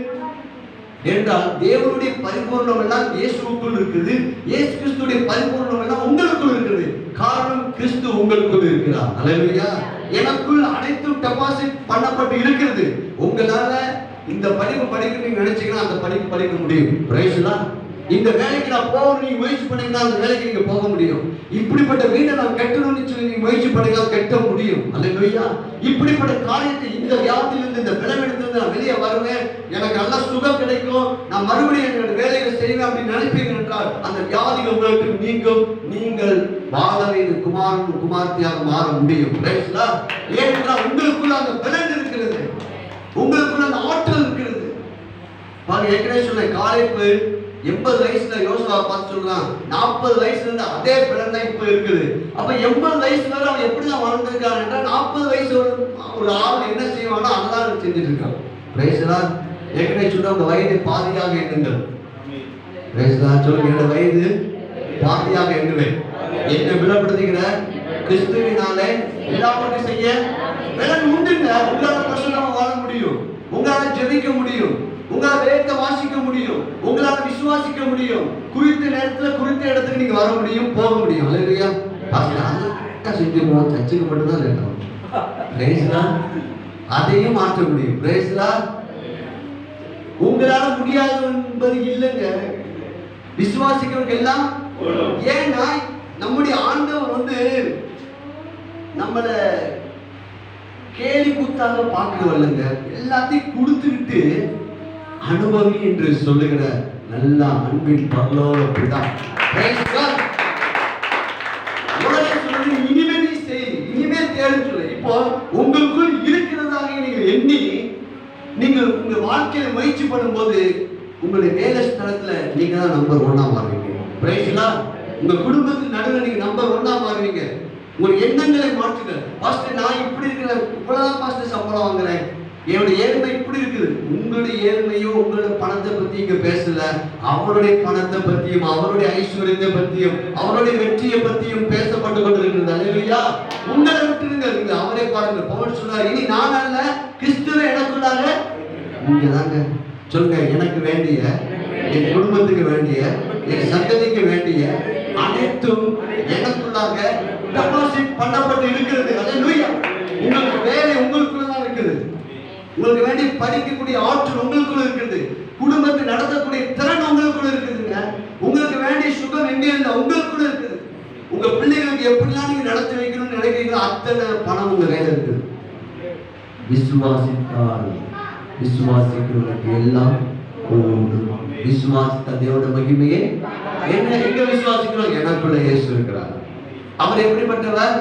என்றால், தேவனுடைய பரிபூர்ணம் எல்லாம் இயேசுக்குள் இருக்குது. இயேசு கிறிஸ்துடைய பரிபூர்ணம் எல்லாம் உங்களுக்குள் இருக்குது. காரணம், கிறிஸ்து உங்களுக்குள் இருக்கிறார். அல்லேலூயா. எனக்குள் அனைத்தும் டெபாசிட் பண்ணப்பட்டு இருக்கிறது. உங்களால இந்த படிப்பு படிக்க நீங்க நினைச்சீங்கன்னா அந்த படிப்பு படிக்க முடியும். பிரைஸ்லாம். இந்த வேலைக்கு நான் போகணும் நீங்க முயற்சி பண்ணீங்கன்னா அந்த வேலைக்கு நீங்க போக முடியும். இப்படிப்பட்ட வீட்டை நான் கட்டணும்னு சொல்லி நீங்க முயற்சி பண்ணீங்கன்னா கட்ட முடியும். அல்லேலூயா. இப்படிப்பட்ட காரியத்தை, இந்த வியாதியிலிருந்து, இந்த விளைவெடுத்து நான் வெளியே வருவேன், எனக்கு நல்ல சுகம் கிடைக்கும், நான் மறுபடியும் என்னோட வேலைகளை செய்வேன் அப்படின்னு நினைப்பீங்க என்றால் அந்த வியாதிகள் உங்களுக்கு நீங்கும். நீங்கள் வாழவின் குமாரன் குமார்த்தியாக மாற முடியும். பிரைஸ்லாம். ஏனென்றால் உங்களுக்குள்ள அந்த பலன் இருக்கிறது, உங்களுக்குள்ள அந்த ஆற்றல் இருக்கிறது. பாருங்க, ஏற்கனவே சொன்ன காலைப்பு 80 வயசுல யோசுவா பார்த்து சொல்றான், 40 வயசுல இருந்து அதே பலன் தான் இப்ப இருக்குது. அப்ப 80 வயசு வரை அவன் எப்படிதான் வளர்ந்துருக்கான் என்றால், 40 வயசு ஒரு ஆள் என்ன செய்வானோ அதான் செஞ்சுட்டு இருக்கான். பிரைஸ்லாம். ஏற்கனவே சொல்ற, உங்க வயது பாதியாக எண்ணுங்கள். பிரைஸ்லாம். சொல்லுங்க, என்னோட வயது பாதியாக எண்ணுவேன். என்ன விலப்படுத்துகிற கிறிஸ்துவினாலே எல்லாவற்றையும் செய்ய பலன் உண்டுங்க. உங்களால பரிசுத்தமா வாழ முடியும், உங்களால ஜெபிக்க முடியும், உங்களால வேதத்தை வாசிக்க முடியும், உங்களால விசுவாசிக்க முடியும், குறித்த நேரத்துல குறித்த இடத்துக்கு நீங்க வர முடியும், போக முடியும். அல்லேலூயா. செஞ்சுருவோம், சர்ச்சுக்கு மட்டும்தான் லேட்டாகும். பிரைஸ்லாம். அதையும் மாற்ற முடியும். பிரைஸ்லாம். உங்களால முடியாது என்பது இல்லைங்க. விசுவாசிக்கிறவங்க எல்லாம். ஏன்னா நம்முடைய ஆண்டவர் நம்மள கேலி கூத்தாக பார்க்கிறவங்க, எல்லாத்தையும் கொடுத்துக்கிட்டு அனுபவி என்று சொல்லுகிற நல்ல அன்பின் பரலோக பிதா. இனிமே நீ செய், இனிமே தேடு சொல்ல. இப்போ உங்களுக்குள் இருக்கிறதாக நீங்கள் எண்ணி நீங்கள் உங்க வாழ்க்கையில முயற்சி பண்ணும்போது உங்களுடைய வேலை ஸ்தலத்துல நீங்க தான் நம்பர் 1 மாறுவீங்க. பிரைஸ்லாம். உங்க குடும்பத்தின் நடுவில் நீங்க நம்பர் 1 மாறுவீங்க. உங்க எண்ணங்களை மாற்றுங்க. பாஸ்டர், நான் இப்படி இருக்கிற, இவ்வளவுதான் பாஸ்டர் சம்பளம் வாங்குறேன், என்னுடைய ஏழ்மை இப்படி இருக்குது. உங்களுடைய ஏழ்மையோ உங்களுடைய பணத்தை பத்தி இங்க பேசல, அவருடைய பணத்தை பத்தியும் அவருடைய ஐஸ்வர்யத்தை பத்தியும் அவருடைய வெற்றியை பத்தியும் பேசப்பட்டு கொண்டிருக்கிறது. அல்லேலூயா. உங்களை விட்டுருங்க, நீங்க அவரே பாருங்க. பவுல் சொல்றார், இனி நான் அல்ல, கிறிஸ்துவே எனக்குள்ளாக. நீங்க தாங்க சொல்லுங்க, எனக்கு வேண்டிய, என் குடும்பத்துக்கு வேண்டிய, என் சந்ததிக்கு வேண்டிய அனைத்தும் எனக்குள்ளாக டெபாசிட் பண்ணப்பட்டு இருக்கிறது. அல்லேலூயா. உங்களுக்கு வேலை உங்களுக்குள்ளதான் இருக்குது. உங்களுக்கு வேண்டி படிக்கக்கூடிய ஆற்றல் உங்களுக்குள்ள இருக்குது. குடும்பத்தை நடத்தக்கூடிய திறன் உங்களுக்குள்ள இருக்குதுங்க. உங்களுக்கு வேண்டிய சுகம் எங்கே இல்லை, உங்களுக்கு எப்படிலாம் நீங்க நடத்தி வைக்கணும்னு நினைக்கிறீங்களோ அத்தனை பணம் உங்க கையில இருக்குது. விசுவாசித்தால் விசுவாசிக்கிறவர்களுக்கு எல்லாம் கூடும். விசுவாசித்த தேவனுடைய மகிமையே என்ன? எங்க விசுவாசிக்கிறோம்? எனக்குள்ள இயேசு இருக்கிறார். அவர் எப்படிப்பட்டவர்?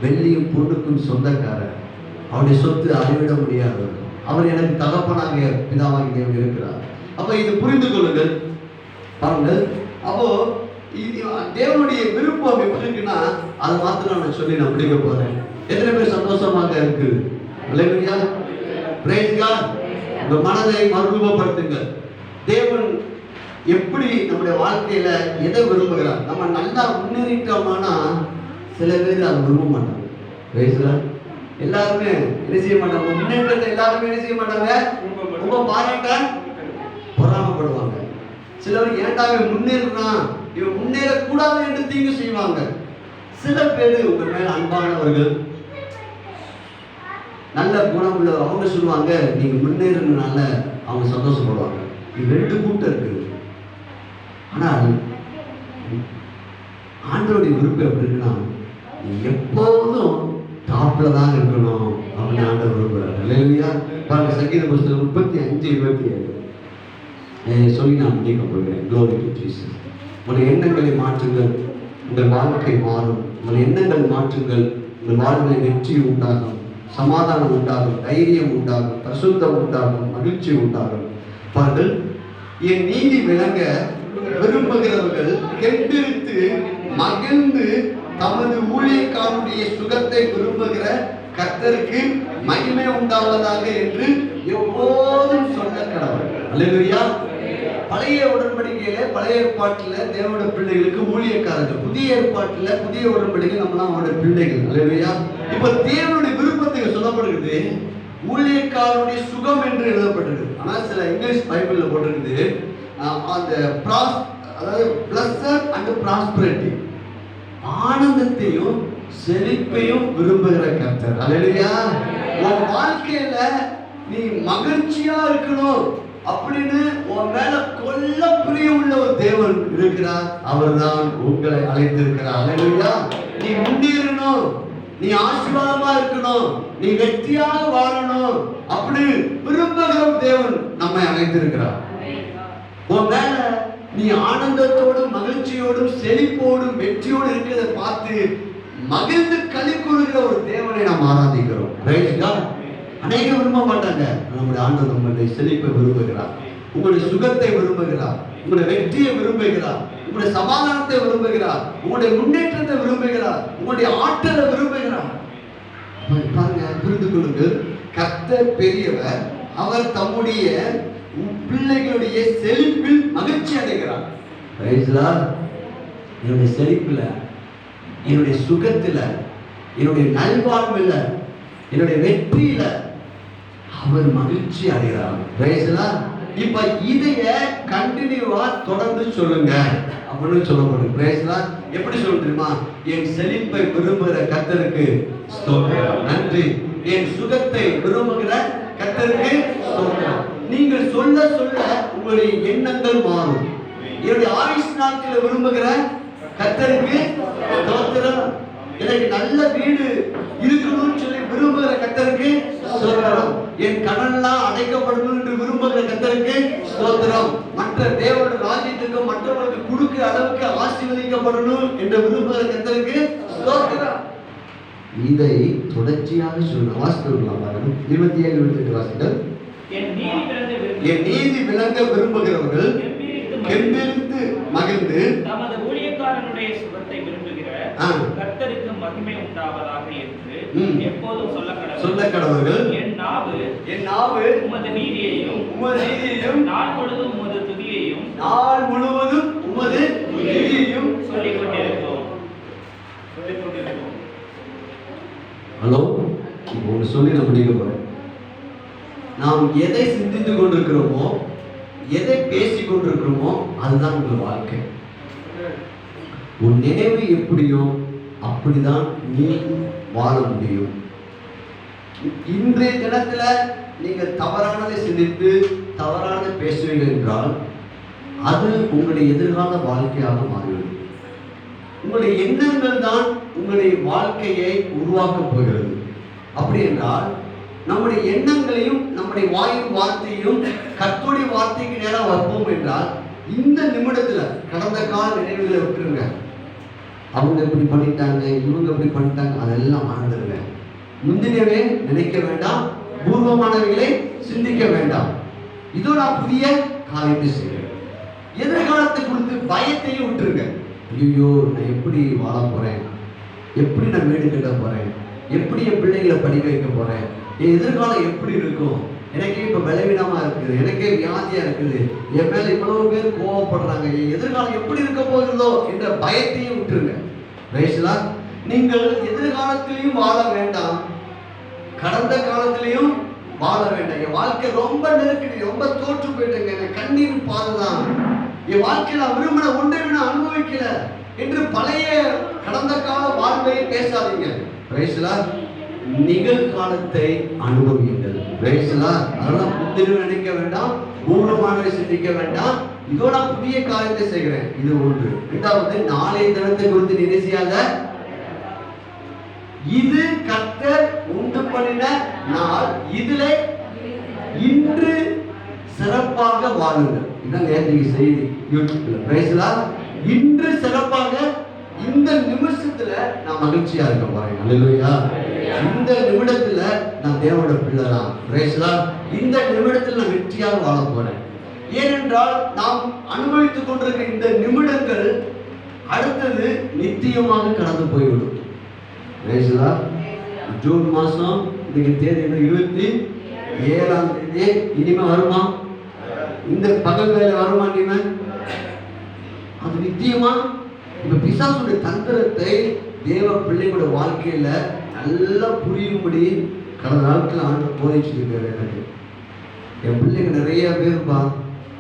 வெள்ளியும் பொண்ணுக்கும் சொந்தக்காரர். அவருடைய சொத்து அளவிட முடியாதவர். அவர் எனக்கு தகப்பனாக பிதாவாகி தேவன் இருக்கிறார். அப்ப இது புரிந்து கொள்ளுங்கள். பாருங்கள், அப்போ தேவனுடைய விருப்பம் எப்படி இருக்குன்னா அதை மாத்திரம் நான் சொல்லி நான் முடிக்க போறேன். எத்தனை பேர் சந்தோஷமாக இருக்கு? அல்லேலூயா, பிரைஸ் காட். உங்க மனதை மறுரூபப்படுத்துங்கள். தேவன் எப்படி நம்முடைய வாழ்க்கையில எதை விரும்புகிறார்? நம்ம நல்லா முன்னேறிட்டோம்னா சில பேர் அதை விரும்ப மாட்டாங்க. Praise God. எல்லாருமே என்ன செய்ய மாட்டாங்க? முன்னேற்றத்தை எல்லாருமே என்ன செய்ய மாட்டாங்க? ரொம்ப பாராட்ட பொறாமப்படுவாங்க. சிலர் ஏண்டாவே முன்னேறான், இவன் முன்னேறக்கூடாது என்று தீங்கு செய்வாங்க. சில பேர் உங்க மேல அன்பானவர்கள், நல்ல குணம் உள்ள அவங்க சொல்லுவாங்க, நீங்க முன்னேறதுனால அவங்க சந்தோஷப்படுவாங்க. இது ரெண்டு கூட்டம் இருக்குது. ஆனால் ஆண்டவருடைய விருப்பம் எப்படின்னா நீ எப்போதும் டாப்ல தான் இருக்கணும் அப்படின்னு ஆண்டவர் விரும்புகிறார். அல்லேலூயா. பாருங்க, சங்கீத புஸ்தகம் 35:27 சொல்லி நான் முடிக்க போகிறேன். Glory to Jesus. உங்கள் எண்ணங்களை மாற்றுங்கள், உங்கள் வாழ்க்கை மாறும். உங்கள் எண்ணங்கள் மாற்றுங்கள், உங்கள் வாழ்வில் வெற்றி உண்டாகும், சமாதானம் உண்டாகும், தைரியம் உண்டாகும், பரிசுத்தம் உண்டாகும், மகிழ்ச்சி உண்டாகும். பாருங்கள், என் நீதி விளங்க விரும்புகிறவர்கள் கெண்டிருத்து மகிழ்ந்து தமது ஊழியக்காரனுடைய சுகத்தை விரும்புகிற கர்த்தருக்கு மகிமை உண்டாவதாக என்று எப்போதும் சொல்ல கடவுள். அல்லேலூயா. பழைய உடன்படிக்கையில, பழைய ஏற்பாட்டில் தேவனுடைய பிள்ளைகளுக்கு ஊழியக்காரர்கள், புதிய ஏற்பாட்டில் புதிய உடன்படிக்கை நம்மளாம் அவருடைய பிள்ளைகள். அல்லேலூயா. இப்ப தேவனுடைய விருப்பத்துக்கு சொல்லப்படுகிறது ஊழியக்காரனுடைய சுகம் என்று எழுதப்பட்டிருக்கு. ஆனால் சில இங்கிலீஷ் பைபிள்ல போட்டிருக்குது அந்த அதாவது பிளஸர் அண்ட் ப்ராஸ்பரிட்டி, ஆனந்தத்தையும் செழிப்பையும் விரும்புகிற கர்த்தர். அல்லேலூயா. உன் வாழ்க்கையில நீ மகிழ்ச்சியா இருக்கணும் அப்படின்னு உன் மேல கொல்ல பிரியம் உள்ள ஒரு தேவன் இருக்கிறார். அவர்தான் உங்களை அழைத்திருக்கிறார். அல்லேலூயா. நீ முன்னேறணும், நீ ஆசீர்வாதமா இருக்கணும், நீ வெற்றியாக வாழணும் அப்படி விரும்புகிற தேவன் நம்மை அழைத்திருக்கிறார். உன் மேல நீ ஆனந்தத்தோடும் மகிழ்ச்சியோடும் செழிப்போடும் வெற்றியோடு இருக்கிறத பார்த்து மகிழ்ந்து களி கூறுகிற ஒரு தேவனை நாம் ஆராதிக்கிறோம். அநேகம் விரும்ப மாட்டாங்க. நம்முடைய ஆண்டவர் உங்களுடைய செழிப்பை விரும்புகிறார், உங்களுடைய சுகத்தை விரும்புகிறார், உங்களுடைய வெற்றியை விரும்புகிறார், உங்களுடைய சமாதானத்தை விரும்புகிறார், உங்களுடைய முன்னேற்றத்தை விரும்புகிறார், உங்களுடைய ஆற்றலை விரும்புகிறார். பாருங்க, புரிந்து கொள்ளுங்கள். கர்த்தர் பெரியவர், அவர் தம்முடைய பிள்ளைகளுடைய செழிப்பில் மகிழ்ச்சி அடைகிறார். என்னுடைய செழிப்புல, என்னுடைய சுகத்துல, என்னுடைய நல்வாழ்வுல, என்னுடைய வெற்றியில அவர் மகிழ்ச்சி அடைகிறார். இப்ப இதைய கண்டினியூவா தொடர்ந்து சொல்லுங்க அப்படின்னு சொல்லப்படுது. எப்படி சொல்ல தெரியுமா? என் செழிப்பை விரும்புகிற கர்த்தருக்கு ஸ்தோத்திரம், நன்றி. என் சுகத்தை விரும்புகிற கர்த்தருக்கு ஸ்தோத்திரம். நீங்கள் சொல்ல சொல்ல உங்களுடைய எண்ணங்கள் மாறும். என்னுடைய ஆயுஷ் நாட்களை விரும்புகிற கர்த்தருக்கு ஸ்தோத்திரம். எனக்கு நல்ல வீடு இருக்கணும்னு சொல்லி விரும்புகிற கர்த்தருக்கு ஸ்தோத்திரம். என் கடன்லாம் அடைக்கப்படணும் என்று விரும்புகிற கர்த்தருக்கு ஸ்தோத்திரம். மற்ற தேவனுடைய ராஜ்யத்துக்கு மற்றவர்களுக்கு கொடுக்கிற அளவுக்கு ஆசீர்வதிக்கப்படணும் என்று விரும்புகிற கர்த்தருக்கு ஸ்தோத்திரம். இதை தொடர்ச்சியாக சொல்லணும். வாசிக்கலாம் பாருங்க. 27-28 வாசிகள். என் நீதி விளங்க விரும்புகிறவர்கள் கெம்பிரித்து மகிழ்ந்து தமது ஊழியக்காரனுடைய சுகத்தை விரும்புகிற கர்த்தருக்கு மகிமை உண்டாவதாக என்று எப்போதும் சொல்ல கடவர்கள். என் நாவு உமது நீதியையும் நாள் முழுவதும் உமது துதியையும் சொல்லிக் கொண்டிருக்கிறோம். ஹலோ, இப்போ சொல்லி நான் முடிக்க போறேன். நாம் எதை சிந்தித்துக் கொண்டிருக்கிறோமோ, எதை பேசிக் கொண்டிருக்கிறோமோ அதுதான் உங்கள் வாழ்க்கை. உன் நினைவு எப்படியோ அப்படிதான் நீ வாழ முடியும். இன்றைய தினத்துல நீங்க தவறானதை சிந்தித்து தவறானதை பேசுவீர்கள் என்றால் அது உங்களுடைய எதிர்கால வாழ்க்கையாக மாறிவிடும். உங்களுடைய எண்ணங்கள் தான் உங்களுடைய வாழ்க்கையை உருவாக்கப் போகிறது. அப்படி என்றால் நம்முடைய எண்ணங்களையும் நம்முடைய வாயின் வார்த்தையும் கர்த்தருடைய வார்த்தைக்கு நேரம் வைப்போம் என்றால் இந்த நிமிடத்துல கடந்த கால நினைவுகளை விட்டுருங்க. அவங்க இப்படி பண்ணிட்டாங்க, இவங்க இப்படி பண்ணிட்டாங்க, அதெல்லாம் மறந்துடுங்க. முந்தினவே நினைக்க வேண்டாம், பூர்வமானவைகளை சிந்திக்க வேண்டாம். இதோ நான் புதிய காரியத்தை செய்கிறேன். எதிர்காலத்தை குறித்து பயத்தையும் விட்டுருங்க. ஐயோ நான் எப்படி வாழ போறேன், எப்படி நான் வீடு கட்ட போறேன், எப்படி என் பிள்ளைகளை படிக்க வைக்க போறேன், என் எதிர்காலம் எப்படி இருக்கும், எனக்கே இப்ப பலவீனமா இருக்குது, எனக்கே வியாதியா இருக்குது, என் மேல இவ்வளவு பேர் கோவப்படுறாங்க, என் எதிர்காலம் எப்படி இருக்க போகிறதோ என்ற பயத்தையும் விட்டுருங்க. ரைஸ்லா, நீங்கள் எதிர்காலத்திலையும் வாழ வேண்டாம், கடந்த காலத்திலையும் வாழ வேண்டாம். என் வாழ்க்கை ரொம்ப நெருக்கடி, ரொம்ப தோற்று போயிட்டேங்க, எனக்கு கண்ணீர் பாதுதான், என் வாழ்க்கையில விரும்பின ஒன்றை நான் அனுபவிக்கல என்று பழைய கடந்த கால வாழ்வை பேசாதீங்க. ரைஸ்லா, நிகழ்காலத்தை அனுபவியுங்கள். ரைஸ்லா, அதெல்லாம் புத்திர நினைக்க வேண்டாம், பூர்வமானவை சிந்திக்க வேண்டாம். இதோ நான் புதிய காரியத்தை செய்கிறேன். இது ஒன்று. இரண்டாவது, நாளைய தினத்தை குறித்து நினைச்சியாத, இது கர்த்தர் உண்டு பண்ணின நாள், இதுல இன்று சிறப்பாக வாழுங்கள். இதான் நேற்றைக்கு செய்தி யூடியூப்ல. பிரைஸ்லா, இன்று சிறப்பாக இந்த நிமிஷத்துல நான் மகிழ்ச்சியா இருக்க போறேன். அல்லேலூயா. இந்த நிமிடத்துல நான் தேவனோட பிள்ளைதான். பிரைஸ்லா, இந்த நிமிடத்துல நான் வெற்றியாக வாழ போறேன். ஏனென்றால் நாம் அனுபவித்துக் கொண்டிருக்கிற இந்த நிமிடங்கள் அடுத்தது நித்தியமாக கடந்து போய்விடும். ஜூன் மாசம் இன்னைக்கு தேதி 27ஆம் தேதி. இனிமே வருமா? இந்த பகல் வேலை வருமா? இனிமே அது நித்தியமா? இப்ப பிசாசுடைய தந்திரத்தை தேவ பிள்ளைகளோட வாழ்க்கையில நல்லா புரியும்படி கடந்த நாட்கள் ஆண்டு போதிச்சுட்டு இருக்காரு. எனக்கு என் பிள்ளைங்க நிறைய பேர்ப்பா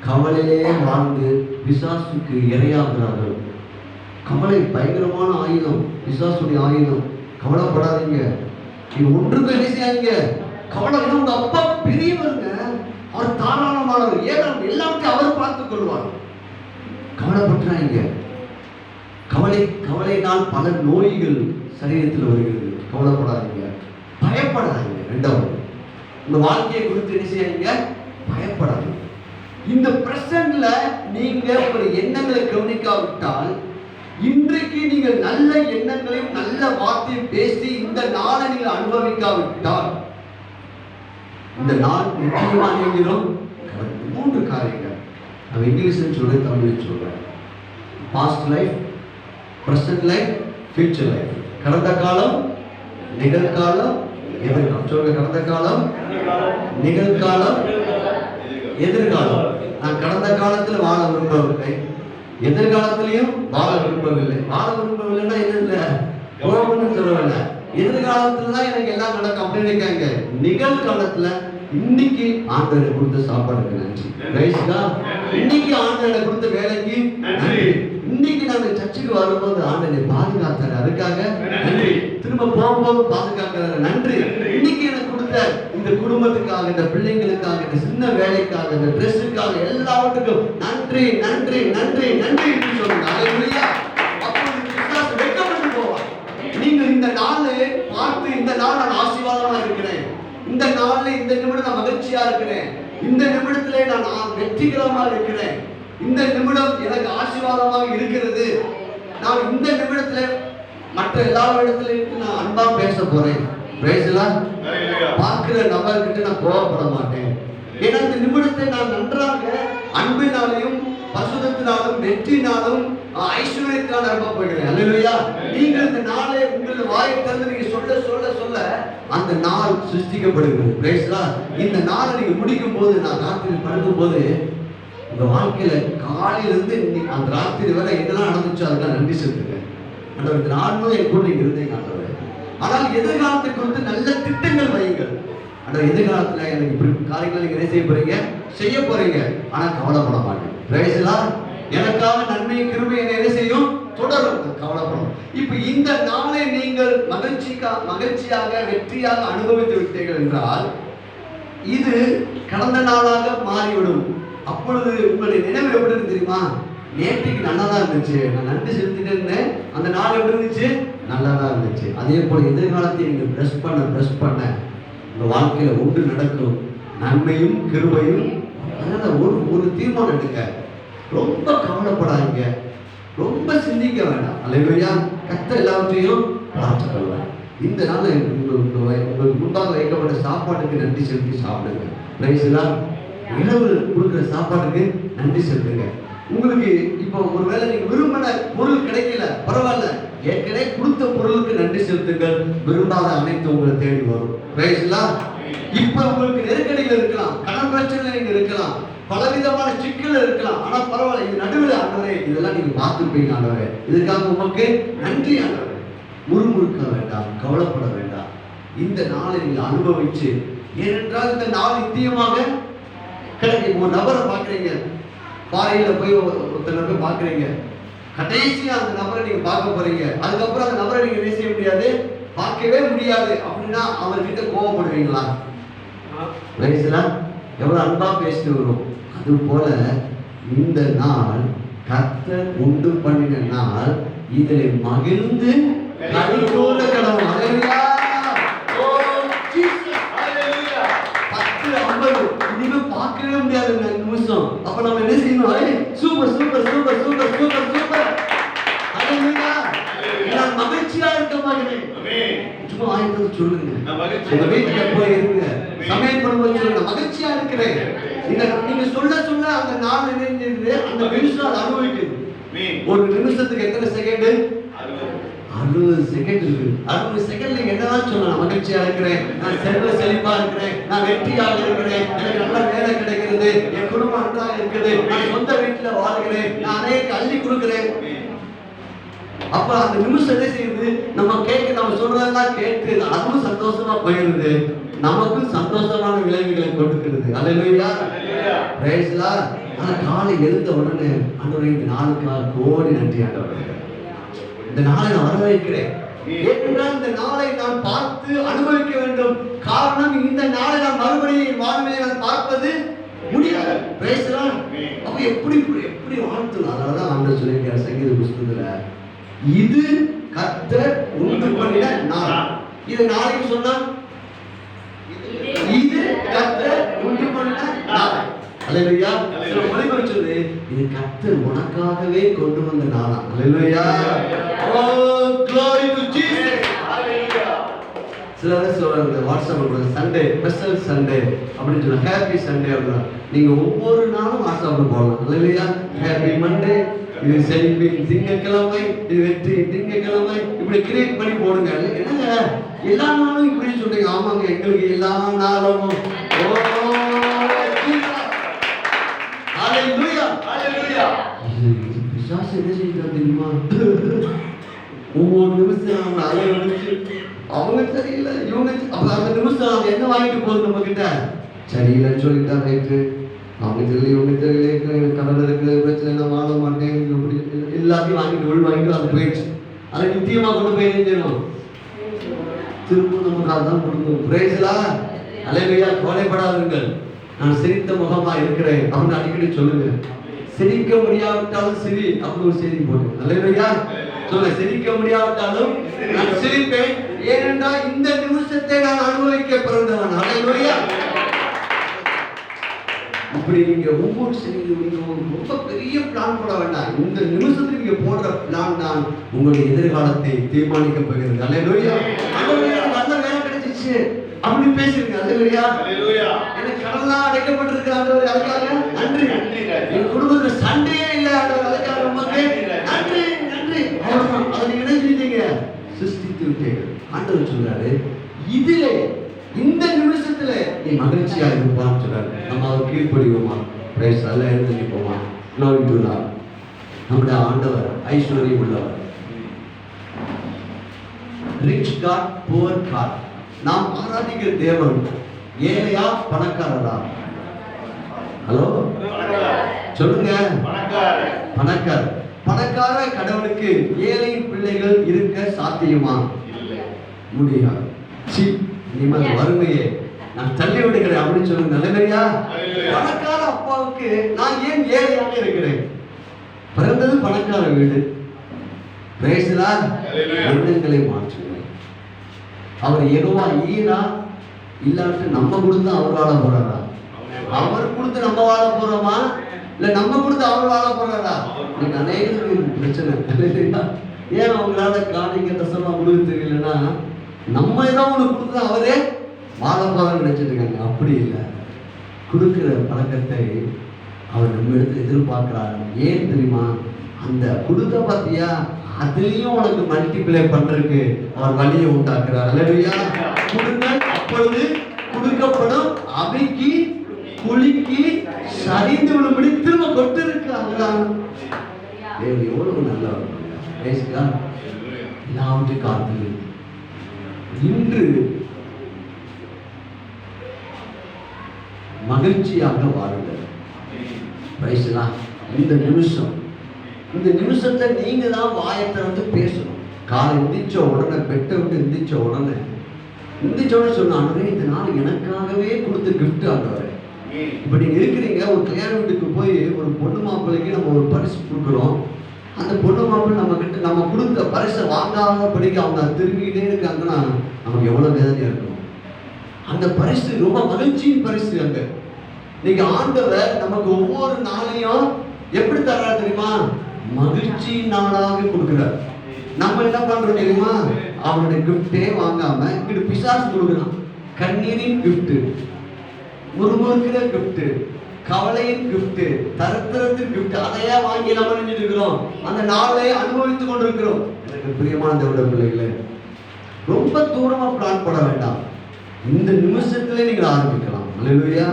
கவலையிலே வாழ்ந்து பிசாசுக்கு இரையாகிறார்கள். கவலை பயங்கரமான ஆயுதம், பிசாசுடைய ஆயுதம். கவலைப்படாதீங்க, நீங்க ஒன்றுக்கு என்ன செய்யாதீங்க. கவலை, உங்க அப்பா பெரியவருங்க, அவர் தாராளமானவர், ஏன்னா எல்லாத்தையும் அவர் பார்த்துக் கொள்வார். கவலைப்பட்டுறாங்க. கவலையினால் பல நோய்கள் சரீரத்தில் வருகிறது. கவலைப்படாதீங்க, பயப்படாதீங்க. இரண்டாவது, இந்த வாழ்க்கையை குறித்து என்ன செய்யாதீங்க, பயப்படாதீங்க. இந்த பிரசன்ட்ல நீங்க ஒரு எண்ணங்களை கவனிக்காவிட்டால், இன்றைக்கு நீங்கள் நல்ல எண்ணங்களையும் நல்ல வார்த்தையும் பேசி இந்த நாளை நீங்கள் அனுபவிக்காவிட்டால், இந்த நாள் நிச்சயமா நீங்களும் மூன்று காரியங்கள். நான் இங்கிலீஷ் சொல்றேன், தமிழ் சொல்றேன். Past life, present life, future life. கடந்த காலம், நிகழ்காலம், எதிர்காலம். சொல்லுங்க, கடந்த காலம், நிகழ்காலம், எதிர்காலம். நான் கடந்த காலத்தில் வாழ விரும்பவில்லை, எதிர்காலத்திலையும் வாழ விரும்பவில்லை. வாழ விரும்பவில்லைன்னா என்ன இல்லை, போகணும்னு சொல்லவில்லை. எதிர்காலத்துல தான் எனக்கு எல்லாம் நடக்கும் அப்படின்னு நினைக்காங்க. நிகழ்காலத்துல இன்னைக்கு ஆண்டவரை கொடுத்த சாப்பாடுக்கு நன்றி. இன்னைக்கு ஆண்டவரை கொடுத்த வேலைக்கு நன்றி. இன்னைக்கு நாங்க சர்ச்சுக்கு வரும்போது ஆண்டவரை பாதுகாத்தாரு, அதுக்காக நன்றி. திரும்ப போகும்போது பாதுகாக்கிறாரு, நன்றி. இன்னைக்கு எனக்கு கொடுத்த இந்த குடும்பத்துக்காக, இந்த பிள்ளைங்களுக்காக, இந்த சின்ன வேலைக்காக, இந்த ட்ரெஸ்ஸுக்காக, எல்லாவற்றுக்கும் நன்றி நன்றி நன்றி நன்றி என்று சொல்லுங்க. அல்லேலூயா. அப்போ வெட்கப்பட்டு போவார். நீங்கள் இந்த நாளை பார்த்து, இந்த நாள் நான் ஆசீர்வாதமா இருக்கிறேன், இந்த நாள்ல இந்த நிமிடம் நான் மகிழ்ச்சியா இருக்கிறேன், இந்த நிமிடத்திலே நான் வெற்றிகரமா இருக்கிறேன், இந்த நிமிடம் எனக்கு ஆசீர்வாதமாக இருக்கிறது, நான் இந்த நிமிடத்துல மற்ற எல்லா இடத்துலையும் நான் அன்பா பேச போறேன். பார்க்கிற நபர்கிட்ட நான் கோவப்பட மாட்டேன். ஏன்னா இந்த நிமிடத்தை நான் நன்றாக அன்பினாலையும் பசுதத்தினாலும் வெற்றினாலும் ஐஸ்வர்யத்தினால் நிரப்ப போகிறேன். அல்லேலூயா. நீங்கள் இந்த நாளை உங்கள் வாயை திறந்து நீங்க சொல்ல சொல்ல சொல்ல அந்த நாள் சிருஷ்டிக்கப்படுகிறது. பிரைஸ்லா. இந்த நாளை நீங்க முடிக்கும் போது, நான் ராத்திரி படுக்கும் போது, உங்க வாழ்க்கையில காலையிலிருந்து அந்த ராத்திரி வரை என்னெல்லாம் நடந்துச்சோ அதுக்கெல்லாம் நன்றி செலுத்துங்க. ஆண்டவர், இந்த நாள் முழுவதும் என் கூட நீங்க இருந்தீங்க ஆண்டவர். ஆனால் எதிர்காலத்தை குறித்து நல்ல திட்டங்கள் வையுங்கள். ஆண்டவர், எதிர்காலத்துல எனக்கு இப்படி காரியங்களை நீங்க என்ன செய்ய போறீங்க, செய்ய போறீங்க. ஆனா கவலைப்பட மாட்டேன். பிரைஸ்லா. எனக்காக நன்மை கிருபை என்ன செய்யும், தொடரும். கவலைப்படும். இப்ப இந்த நாளை நீங்கள் மகிழ்ச்சியாக வெற்றியாக அனுபவித்து விட்டீர்கள் என்றால், இது கடந்த நாளாக மாறிவிடும். அப்பொழுது உங்களுடைய நினைவு எப்படி இருக்கு தெரியுமா? நேற்றுக்கு நல்லா தான் இருந்துச்சு, நான் நன்றி செலுத்திட்டு இருந்தேன், அந்த நாள் எப்படி இருந்துச்சு, நல்லா தான் இருந்துச்சு. அதே போல எதிர்காலத்தை நீங்க பிரஷ் பண்ண உங்க வாழ்க்கையில ஒன்று நடக்கும், நன்மையும் கிருபையும். அதனால ஒரு தீர்மானம் எடுங்க, ரொம்ப கவலைப்படாதீங்க, ரொம்ப சிந்திக்க வேண்டாம். அல்லேலூயா. கர்த்தர் எல்லாவற்றையும் பார்த்துக்கொள்வார். இந்த நாள் உங்களுக்கு முன்பாக வைக்கப்பட்ட சாப்பாட்டுக்கு நன்றி செலுத்தி சாப்பிடுங்க. பிரைஸ் எல்லாம் இரவு கொடுக்குற சாப்பாட்டுக்கு நன்றி செலுத்துங்க. உங்களுக்கு இப்போ ஒருவேளை நீங்க விரும்பின பொருள் கிடைக்கல, பரவாயில்ல, ஏற்கனவே கொடுத்த பொருளுக்கு நன்றி செலுத்துங்கள். விரும்பாத அனைத்து உங்களை தேடி வரும். பிரைஸ் எல்லாம். இப்ப உங்களுக்கு நெருக்கடிகள் இருக்கலாம், கடன் பிரச்சனைகள் நீங்க இருக்கலாம், பலவிதமான சிக்கல் இருக்கலாம். ஆனா பரவாயில்ல, இது நடுவில் ஆண்டவரே இதெல்லாம் நீங்க பார்த்துப்பீங்க ஆண்டவரே, இதுக்காக உங்களுக்கு நன்றி ஆண்டவரே. முறுமுறுக்க வேண்டாம், கவலைப்பட வேண்டாம். இந்த நாளை நீங்க அனுபவிச்சு, ஏனென்றால் இந்த நாள் நித்தியமாக கிடைக்கும். ஒரு நபரை பார்க்குறீங்க, பாறையில போய் ஒருத்தனை போய் பார்க்குறீங்க, கடைசியா அந்த நபரை நீங்க பார்க்க போறீங்க, அதுக்கப்புறம் அந்த நபரை நீங்க என்ன செய்ய முடியாது, பார்க்கவே முடியாது. அப்படின்னா அவர்கிட்ட கோவப்படுவீங்களா? எவ்வளவு அன்பா பேசிட்டு வரும். அது போல இந்த நாள் கர்த்தர் உண்டு பண்ணின நாள், இதில் மகிழ்ந்து கலிகூர கடவுள். ஹல்லேலூயா. ஓ ஜீசஸ். ஹல்லேலூயா. 10 50 இனிமே பார்க்கவே முடியாது இந்த நிமிஷம். அப்ப நம்ம என்ன செய்யணும்? Super super super super super super. Hallelujah. நான் மகிழ்ச்சியா இருக்க மாட்டேன். ஆமென். சும்மா ஆயிரத்தை சொல்லுங்க. உங்க வீட்டுல போய் இருங்க, சமையல் பண்ணும்போது சொல்லுங்க, மகிழ்ச்சியா இருக்கிறேன். நீங்க சொல்ல சொல்ல அந்த நாள் நினைஞ்சது, அந்த நிமிஷம் அனுபவிக்குது. ஒரு நிமிஷத்துக்கு எத்தனை செகண்ட்? 60 செகண்ட் இருக்கு. 60 செகண்ட் நீங்க என்னதான் சொல்லலாம்? மகிழ்ச்சியா இருக்கிறேன், நான் செல்வ செழிப்பா இருக்கிறேன், நான் வெற்றியாக இருக்கிறேன், எனக்கு நல்ல வேலை கிடைக்கிறது, என் குடும்பம் நன்றாக இருக்குது, நான் சொந்த வீட்டுல வாழ்கிறேன், நான் அநேக அள்ளி கொடுக்கிறேன். அப்ப அந்த நிமிஷம் என்ன செய்யுது? நம்ம சொல்றதெல்லாம் கேட்டு அதுவும் சந்தோஷமா போயிருது, நமக்கும் சந்தோஷமான விளைவுகளை கொடுக்கிறது. அல்லேலூயா. Praise Lord. ஆனா காலை எழுந்த உடனே ஆண்டவரே இந்த நாளுக்காக கோடி நன்றி ஆண்டவரே, இந்த நாளை நான் வரவேற்கிறேன். ஏனென்றால் இந்த நாளை நான் பார்த்து அனுபவிக்க வேண்டும். காரணம், இந்த நாளை நான் மறுபடியும் வாழ்விலே நான் பார்ப்பது முடியாது. Praise Lord. அப்ப எப்படி வாழ்த்தலாம்? அதனாலதான் ஆண்டவர் சொல்லியிருக்கார் சங்கீத புஸ்தகத்துல, இது கர்த்தர் உண்டு பண்ணின நாள். இது நாளைக்கு சொன்னா, இது கர்த்தர் உண்டு பண்ணின நாள். அல்லேலூயா. மொழிபெயர்ப்பு சொல்லுது, இது கர்த்தர் உனக்காகவே கொண்டு வந்த நாளா. அல்லேலூயா. ஓ glory to Jesus. அல்லேலூயா. சிலர் சொல்றாங்க வாட்ஸ்அப்ல சண்டே ஸ்பெஷல் சண்டே அப்படின்னு சொல்ல, ஹேப்பி சண்டே அப்படினா நீங்க ஒவ்வொரு நாளும் வாட்ஸ்அப்ல போடலாம். அல்லேலூயா. ஹேப்பி மண்டே, இது செலிபிரேட் திங்கட்கிழமை, இது வெற்றி திங்கட்கிழமை, இப்படி கிரியேட் பண்ணி போடுங்க. என்னங்க எல்லா நாளும் இப்படி சொல்றீங்க? ஆமாங்க, எங்களுக்கு எல்லா நாளும். ஓ ஹalleluya ஹalleluya. பிசாசு என்ன செய்யறாங்க தெரியுமா? ஒவ்வொரு நிமிஷம் அவங்க அலையடிச்சு, அவங்க சரியில்லை, இவங்க அப்ப அந்த நிமிஷம் அவங்க என்ன வாங்கிட்டு போகுது நம்ம கிட்ட? சரியில்லைன்னு சொல்லிட்டா ரைட்டு, அவங்க தெரியல, இவங்க தெரியல, கடல் இருக்குது, பிரச்சனை, நான் வாழ மாட்டேன், இப்படி எல்லாத்தையும் வாங்கிட்டு வாங்கிட்டு அது போயிடுச்சு. அதை நித்தியமா கொண்டு போய் நினைஞ்சிடும், திரும்ப நமக்கு அதுதான் கொடுக்கும். பிரேசலா. அல்லேலூயா. கவலைப்படாதீர்கள், நான் சிரித்த முகமா இருக்கிறேன் அப்படின்னு அடிக்கடி சொல்லுங்க. சிரிக்க முடியாவிட்டாலும் சிரி அப்படின்னு ஒரு செய்தி போடுங்க. அல்லேலூயா. சொல்லுங்க, சிரிக்க முடியாவிட்டாலும் நான் சிரிப்பேன், ஏனென்றால் இந்த நிமிஷத்தை நான் அனுபவிக்க பிறந்தவன். அல்லேலூயா. இப்படி நீங்க ஒவ்வொரு ரொம்ப பெரிய பிளான் போட வேண்டாம். இந்த நிமிஷத்துக்கு நீங்க போடுற பிளான் தான் உங்களுடைய எதிர்காலத்தை தீர்மானிக்க போகிறது. அல்லேலூயா. நல்ல வேலை கிடைச்சிச்சு அப்படி பேசுறீங்க. அல்லேலூயா. எனக்கு கடன்லாம் அடைக்கப்பட்டிருக்கு ஆண்டவரே, அதுக்காக நன்றி. என் குடும்பத்துல சண்டையே இல்லை ஆண்டவரே, அதுக்காக உமக்கு நன்றி நன்றி. அதை நீங்க என்ன செஞ்சீங்க? சிருஷ்டித்து விட்டீர்கள். ஆண்டவர் சொல்றாரு, இதிலே இந்த நிமிஷத்துல நீ மகிழ்ச்சியா இருப்பான்னு சொல்றாரு. நம்ம அவர் கீழ்ப்படிவோமா? பிரைஸ் அல்ல, எழுந்து நிற்போமா? நம்முடைய ஆண்டவர் ஐஸ்வர்யம் உள்ளவர். Rich God poor God. நாம் ஆராதிக்கிற தேவன் ஏழையா பணக்காரரா? ஹலோ சொல்லுங்க. பணக்கார. பணக்கார கடவுளுக்கு ஏழையின் பிள்ளைகள் இருக்க சாத்தியமா? முடியாது. நிம்மதி வறுமையே நான் தள்ளி விடுகிறேன் அப்படின்னு சொல்லுங்க. நல்லையா? பணக்கார அப்பாவுக்கு நான் ஏன் ஏழையாக இருக்கிறேன்? பிறந்தது பணக்கார வீடு. எண்ணங்களை மாற்றுங்க. அவர் யெகோவா ஈரா இல்லாட்டு நம்ம கொடுத்து அவர் வாழ போறாரா? அவர் கொடுத்து நம்ம வாழ போறோமா, இல்ல நம்ம கொடுத்து அவர் வாழ போறாரா? நீங்க அநேக பிரச்சனை. ஏன் அவங்களால காணிக்க தசமா கொடுக்க தெரியலன்னா, நம்ம ஏதோ ஒண்ணு கொடுத்து அவரே வாழ போறான்னு நினைச்சிட்டு இருக்காங்க. அப்படி இல்லை. கொடுக்கிற பழக்கத்தை அவர் நம்ம இடத்துல எதிர்பார்க்கிறார். ஏன் தெரியுமா? அந்த கொடுத்த பார்த்தியா, அதுலயும் உனக்கு மல்டிப்ளை பண்றதுக்கு அவர் வழியை உண்டாக்குறார். அல்லேலூயா. கொடுங்கள் அப்பொழுது கொடுக்கப்படும், அவைக்கு குலுக்கி சரிந்து விழும்படி திரும்ப கொட்டு இருக்காங்களா? எவ்வளவு நல்லா எல்லாவற்றையும் காத்து இன்று மகிழ்ச்சியாக வாழுங்கள். இந்த நிமிஷத்தை நீங்க தான் வாயை திறந்து பேசணும். காலை எந்திரிச்ச உடனே, பெட்டை விட்டு எந்திரிச்ச உடனே சொன்னாங்க, இந்த நாள் எனக்காகவே கொடுத்த கிஃப்ட் ஆண்டவரே. இப்ப நீங்க இருக்கிறீங்க, ஒரு கல்யாண வீட்டுக்கு போய் ஒரு பொண்ணு மாப்பிள்ளைக்கு நம்ம ஒரு பரிசு கொடுக்குறோம். அந்த பொண்ணு மாப்பிள்ளை நம்ம கிட்ட நம்ம கொடுத்த பரிசை வாங்காத படிக்க அவங்க திரும்பிக்கிட்டே இருக்காங்கன்னா நமக்கு எவ்வளவு வேதனையா இருக்கும். அந்த பரிசு ரொம்ப மகிழ்ச்சியின் பரிசு. அங்க நீங்க ஆண்டவர் நமக்கு ஒவ்வொரு நாளையும் எப்படி தர்றாரு தெரியுமா? மகிழ்ச்சி நாளாக கொடுக்கிறார். நம்ம என்ன பண்றோம் தெரியுமா? அவனுடைய கிஃப்டே வாங்காம இங்கிட்டு பிசாசு கொடுக்குறான். கண்ணீரின் கிஃப்ட், முறுமுறுக்கிற கிஃப்ட், கவலையின் கிஃப்ட், தரித்திரத்தின் கிஃப்ட், அதையா வாங்கி நம்ம நினைச்சிட்டு இருக்கிறோம். அந்த நாளை அனுபவித்துக் கொண்டிருக்கிறோம். எனக்கு பிரியமான தேவனுடைய பிள்ளைகளே, ரொம்ப தூரமா பிளான் போட வேண்டாம். இந்த நிமிஷத்திலே நீங்கள் ஆரம்பிக்கலாம். அல்லேலூயா.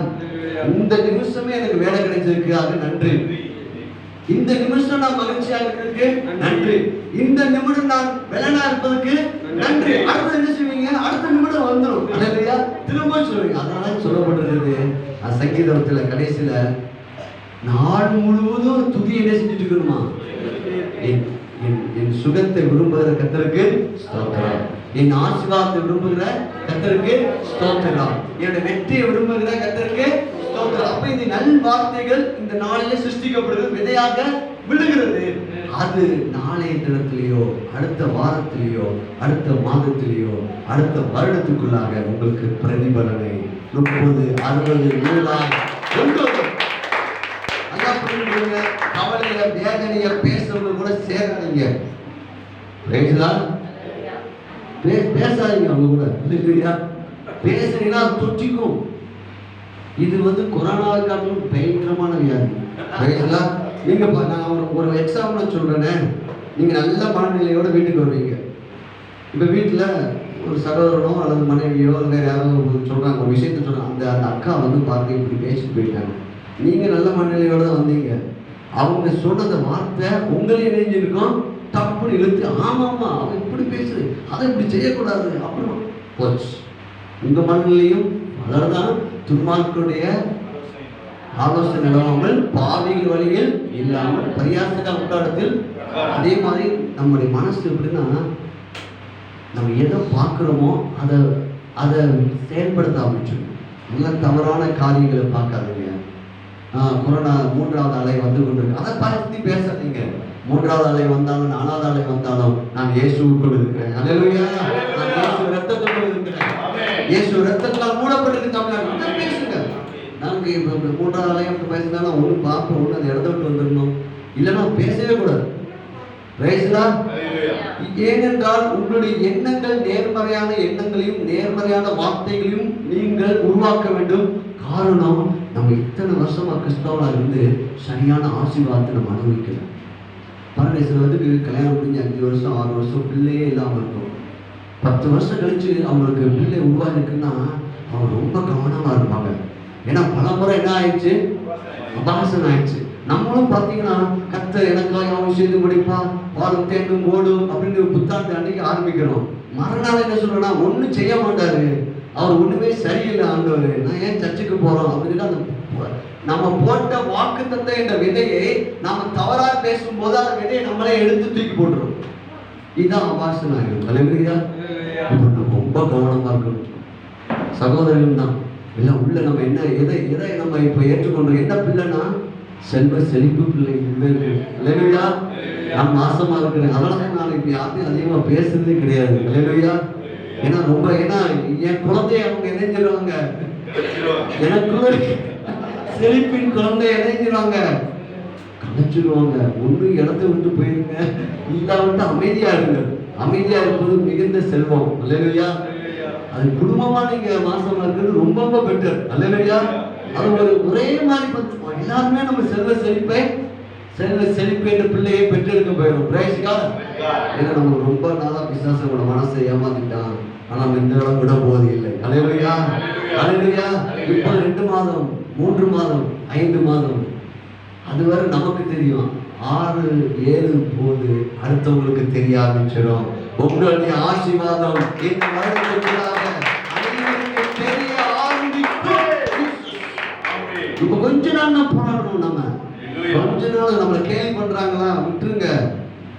இந்த நிமிஷமே எனக்கு வேலை கிடைச்சிருக்கு, அது நன்றி. இந்த நிமிஷம் நான் மகிழ்ச்சியாக இருக்கிறதுக்கு நன்றி. இந்த நிமிடம் நான் வெள்ளனா இருப்பதற்கு நன்றி. அடுத்த என்ன செய்வீங்க? அடுத்த நிமிடம் வந்துடும். அல்லேலூயா. திரும்ப சொல்லுவீங்க. அதனால சொல்லப்பட்டிருக்கிறது சங்கீதத்துல கடைசியில, நாள் முழுவதும் துதி என்ன செஞ்சுட்டு இருக்கணுமா? என் சுகத்தை விரும்புகிற கர்த்தருக்கு ஸ்தோத்திரம், என் ஆசீர்வாதத்தை விரும்புகிற கர்த்தருக்கு ஸ்தோத்திரம், என்னுடைய வெற்றியை விரும்புகிற கர்த்தருக்கு ஸ்தோத்திரம். அப்ப இந்த நல் வார்த்தைகள் இந்த நாளிலே சிருஷ்டிக்கப்படுகிறது, விதையாக விழுகிறது. அது நாளைய தினத்திலேயோ, அடுத்த வாரத்திலேயோ, அடுத்த மாதத்திலேயோ, அடுத்த வருடத்துக்குள்ளாக உங்களுக்கு பிரதிபலனை 30, 60, 100 கொண்டு வரும். அதான் புரிஞ்சுக்கோங்க. கவலைய வேதனைய பேசுறவங்க கூட சேராதீங்க. பேசாதீங்க அவங்க கூட. இல்லையா? பேசுறீங்கன்னா தொற்றிக்கும். இது கொரோனா காலத்துல பயங்கரமான வியாதி. நீங்க நான் ஒரு எக்ஸாம்பிள் சொல்றேனே. நீங்க நல்ல மனநிலையோட வீட்டுக்கு வருவீங்க. இப்ப வீட்டுல ஒரு சகோதரனோ அல்லது மனைவியோ வேற யாரோ சொல்றாங்க, ஒரு விஷயத்த சொல்றாங்க. அந்த அக்கா பார்த்து இப்படி பேசிட்டு போயிட்டாங்க. நீங்க நல்ல மனநிலையோட வந்தீங்க. அவங்க சொன்னத வார்த்தை உங்களையும் நினைஞ்சிருக்கும். தப்புன்னு இழுத்து, ஆமாமா அவன் இப்படி பேசுது, அதை இப்படி செய்யக்கூடாது அப்புறம் போச்சு. உங்க மனநிலையும் அதனால்தான் துன்மார்க்கருடைய ஆலோசனை நடவாமல், பாவிகள் வழியில் இல்லாமல், பரியாசக்கார உட்காரத்தில். அதே மாதிரி நம்முடைய மனசு எப்படின்னா, நம்ம எதை பார்க்குறோமோ அதை செயல்படுத்த ஆரம்பிச்சிடும். நல்ல தவறான காரியங்களை பார்க்காதீங்க. கொரோனா 3வது அலை வந்து கொண்டிருக்கு, அதை பற்றி பேசாதீங்க. 3வது அலை வந்தாலும் 4வது அலை வந்தாலும் நான் இயேசுக்குள் இருக்கிறேன். அல்லேலூயா. நான் இயேசு ரத்தத்துக்குள் இருக்கிறேன். இயேசு ரத்தத்தால் மூடப்பட்டிருக்கு. தமிழ்நாடு பேசுங்க. நாங்கள் இப்போ 3வது அலை அப்படி பேசினாலும் ஒன்று பார்ப்போம், ஒன்று அந்த இடத்த விட்டு வந்துடணும், இல்லைன்னா பேசவே கூடாது. ஏனென்றால் உங்களுடைய எண்ணங்கள் நேர்மறையான எண்ணங்களையும் நேர்மறையான வார்த்தைகளையும் நீங்கள் உருவாக்க வேண்டும். காரணம், நம்ம இத்தனை வருஷமா கிறிஸ்தவனா இருந்து சரியான ஆசீர்வாதத்தை நம்ம அனுபவிக்கல. பாருங்க, சிலருக்கு கல்யாணம் முடிஞ்சு 5 வருஷம் 6 வருஷம் பிள்ளையே இல்லாமல் இருக்கும். 10 வருஷம் கழிச்சு அவங்களுக்கு பிள்ளை உருவாயிருக்குன்னா அவங்க ரொம்ப கவனமா இருப்பாங்க. ஏன்னா பல முறை என்ன ஆயிடுச்சு? அபாசம் ஆயிடுச்சு. நம்மளும் பார்த்தீங்கன்னா, கர்த்தர் எனக்காக அவன் செய்து முடிப்பா, பாலும் தேங்கும் ஓடும் அப்படின்னு புத்தாண்டு அன்னைக்கு ஆரம்பிக்கிறோம். மறுநாள் என்ன சொல்றேன்னா, ஒன்றும் செய்ய மாட்டாரு, அவர் ஒண்ணுமே சரியில்லை ஆண்டவர், நான் ஏன் சர்ச்சுக்கு போறோம் அப்படின்னு அந்த நம்ம போட்ட வாக்கு தந்த இந்த விதையை நாம தவறா பேசும்போது அந்த விதையை நம்மளே எடுத்து தூக்கி போட்டுரும். இதுதான் அபாசம் ஆகிடும். தலைமுறையா ரொம்ப கவனமா இருக்கணும். சகோதரன் தான் எல்லாம் உள்ள நம்ம என்ன எதை நம்ம இப்ப ஏற்றுக்கொண்டோம். என்ன பிள்ளைன்னா செல்வ செழிப்பு பிள்ளைங்க இருக்கு. அல்லேலூயா. நான் மாசமா இருக்கிறேன், அதனால நான் இப்ப யார்ட்டையும் அதிகமா பேசுறதே கிடையாது. அல்லேலூயா. ஏன்னா என் குழந்தைய அவங்க இணைஞ்சிருவாங்க, எனக்குள்ள செழிப்பின் குழந்தை இணைஞ்சிருவாங்க, கலைச்சிருவாங்க. ஒண்ணு இடத்த விட்டு போயிருங்க, இல்லாவிட்டு அமைதியா இருங்க. அமைதியா இருப்பது மிகுந்த செல்வம். அல்லேலூயா. அது குடும்பமா நீங்க மாசமா இருக்கிறது ரொம்ப ரொம்ப பெட்டர். அல்லேலூயா. அது ஒரே மாதிரி எல்லாருமே நம்ம செல்வ செழிப்பை என்ற பிள்ளையை பெற்றெடுக்க போயிடும். Praise God. ஏன்னா நம்ம ரொம்ப நாளா பிசாசோட மனசை ஏமாத்திட்டான், ஆனா நம்ம இந்த இடம் விட போவது இல்லை. அல்லேலூயா. அல்லேலூயா. இப்போ 2 மாதம் 3 மாதம் 5 மாதம் அதுவரை நமக்கு தெரியும். 6 7 போது அடுத்தவங்களுக்கு தெரிய ஆரம்பிச்சிடும். உங்களுடைய ஆசீர்வாதம் இந்த வருடத்திற்குள்ளாக அனைவருக்கு தெரிய ஆரம்பிக்கும். இப்ப கொஞ்ச நாள் தான் போராடணும். நம்ம கொஞ்ச நாள் நம்மளை கேலி பண்றாங்களா விட்டுருங்க,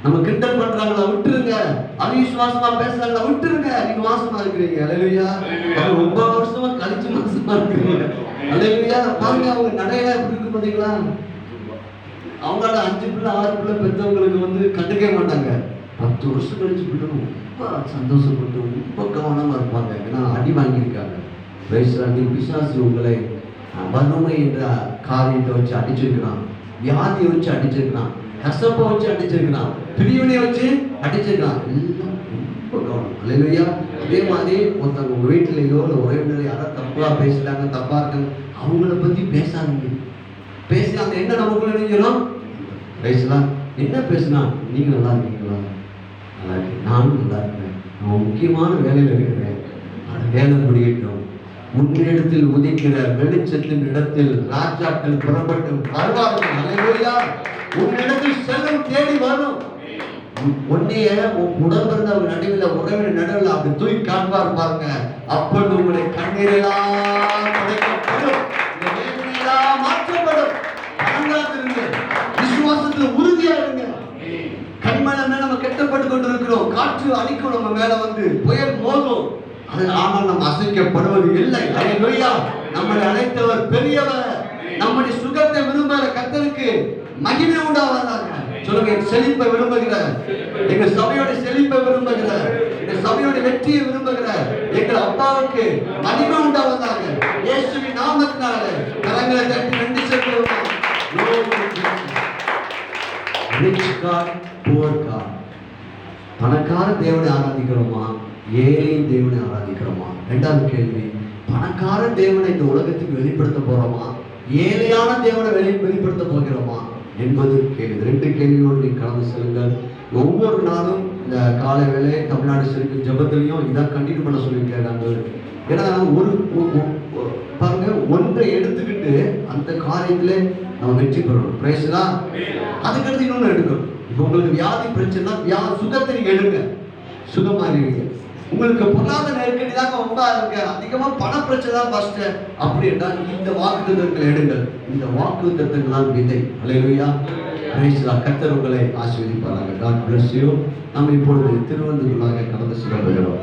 நம்ம கிண்டல் பண்றாங்களா விட்டுருங்க, அவிசுவாசமா பேசுறாங்களா விட்டுருங்க. நீங்க மாசமா இருக்கிறீங்க. அல்லேலூயா. ரொம்ப வருஷமா கழிச்சு மாசமா இருக்கிறீங்க. அல்லேலூயா. பாருங்க அவங்க நடையில எப்படி இருக்கு பாத்தீங்களா? அவங்களோட 5 பிள்ளை 6 பிள்ளை பெற்றவங்களுக்கு கண்டுக்கவே மாட்டாங்க. 10 வருஷம் கழிச்சு பிள்ளை ரொம்ப சந்தோஷப்பட்டு ரொம்ப கவனமா இருப்பாங்க. ஏன்னா அடி வாங்கியிருக்காங்க. பிசாசு உங்களை வறுமை என்ற காரியத்தை வச்சு அடிச்சிருக்கிறான், வியாதியை வச்சு அடிச்சிருக்கிறான், கசப்பை வச்சு அடிச்சிருக்கிறான், பிரிவினையை வச்சு அடிச்சிருக்கிறான். எல்லாம் ரொம்ப கவனம். அல்லேலூயா. அதே மாதிரி ஒருத்தவங்க உங்க வீட்டிலேயோ இல்லை உறவினரை யாராவது தப்பா பேசிட்டாங்க, தப்பா இருக்காங்க, அவங்கள பத்தி பேசாதீங்க. பேசி அந்த என்ன நமக்குள்ள நினைக்கிறோம், பேசலாம். என்ன பேசினா நீங்க நல்லா இருக்கீங்களா? நல்லா இருக்கேன், நானும் நல்லா இருக்கிறேன், நான் முக்கியமான வேலையில் இருக்கிறேன், அந்த வேலை முடியட்டும். முன்னிடத்தில் உதிக்கிற வெளிச்சத்தின் இடத்தில் ராஜாக்கள் புறப்பட்டு வருவார்கள். அல்லேலூயா. உன்னிடத்தில் செல்வம் தேடி வரும். உன்னைய உடன் பிறந்தவங்க நடுவில் உறவின் நடுவில் அப்படி தூக்கி காண்பார் பாருங்க. அப்பொழுது உங்களுடைய கண்ணீரெல்லாம் துடைக்கப்படும், வேதனையெல்லாம் மாற்றப்படும். அடங்காதிருங்க, விசுவாசத்துல உறுதியா இருங்க. கண்மணமே நம்ம கெட்டப்பட்டு கொண்டிருக்கிறோம். காற்று அடிக்கும் நம்ம மேல வந்து, புயல் மோதும், ஆனால் நம்ம அசைக்கப்படுவது இல்லை. அல்லேலூயா. நம்மளை அழைத்தவர் பெரியவர். நம்முடைய சுகத்தை விரும்புகிற கர்த்தருக்கு மகிமை உண்டாவதாக. சொல்லுங்க, என் செழிப்பை விரும்புகிறார், எங்க சபையோட செழிப்பை விரும்புகிறார், எங்க சபையோட வெற்றியை விரும்புகிறார். எங்கள் அப்பாவுக்கு மகிமை உண்டாவதாக. இயேசுவின் நாமத்தினால கரங்களை தட்டி நன்றி சொல்லுவோம். பணக்கார தேவனை ஆராதிக்கிறோமா, ஏழையின் தேவனை ஆராதிக்கிறோமா? 2வது கேள்வி, பணக்கார தேவனை இந்த உலகத்துக்கு வெளிப்படுத்த போறோமா, ஏழையான தேவனை வெளிப்படுத்த போகிறோமா என்பது கேள்வி. 2 கேள்வியோடு நீங்க கடந்து செல்லுங்கள். ஒவ்வொரு நாளும் இந்த காலை வேலை தமிழ்நாடு செல்லும் ஜபத்திலையும் இதான் கண்டினியூ பண்ண சொல்லியிருக்காங்க. ஏன்னா பாருங்க, ஒன்றை எடுத்துக்கிட்டு அந்த காரியத்துல நம்ம வெற்றி பெறணும். பிரைஸ்லா. அதுக்கடுத்து இன்னொன்று எடுக்கணும். இப்போ உங்களுக்கு வியாதி பிரச்சனை, சுகத்தை நீங்க எடுங்க, சுகமாயிருவீங்க. உங்களுக்கு பொருளாதார நெருக்கடி தான் ரொம்ப இருக்கு, அதிகமா பண பிரச்சனை தான் ஃபர்ஸ்ட், அப்படி என்றால் இந்த வாக்குத்தத்தங்களை எடுங்கள். இந்த வாக்குத்தத்தங்களாம் விதை. அல்லேலூயா. பிரைஸ்லா. கர்த்தர் உங்களை ஆசீர்வதிப்பாராக. God bless you. நாம் இப்பொழுது திருவந்திக்குள்ளாக கடந்து செல்ல போகிறோம்.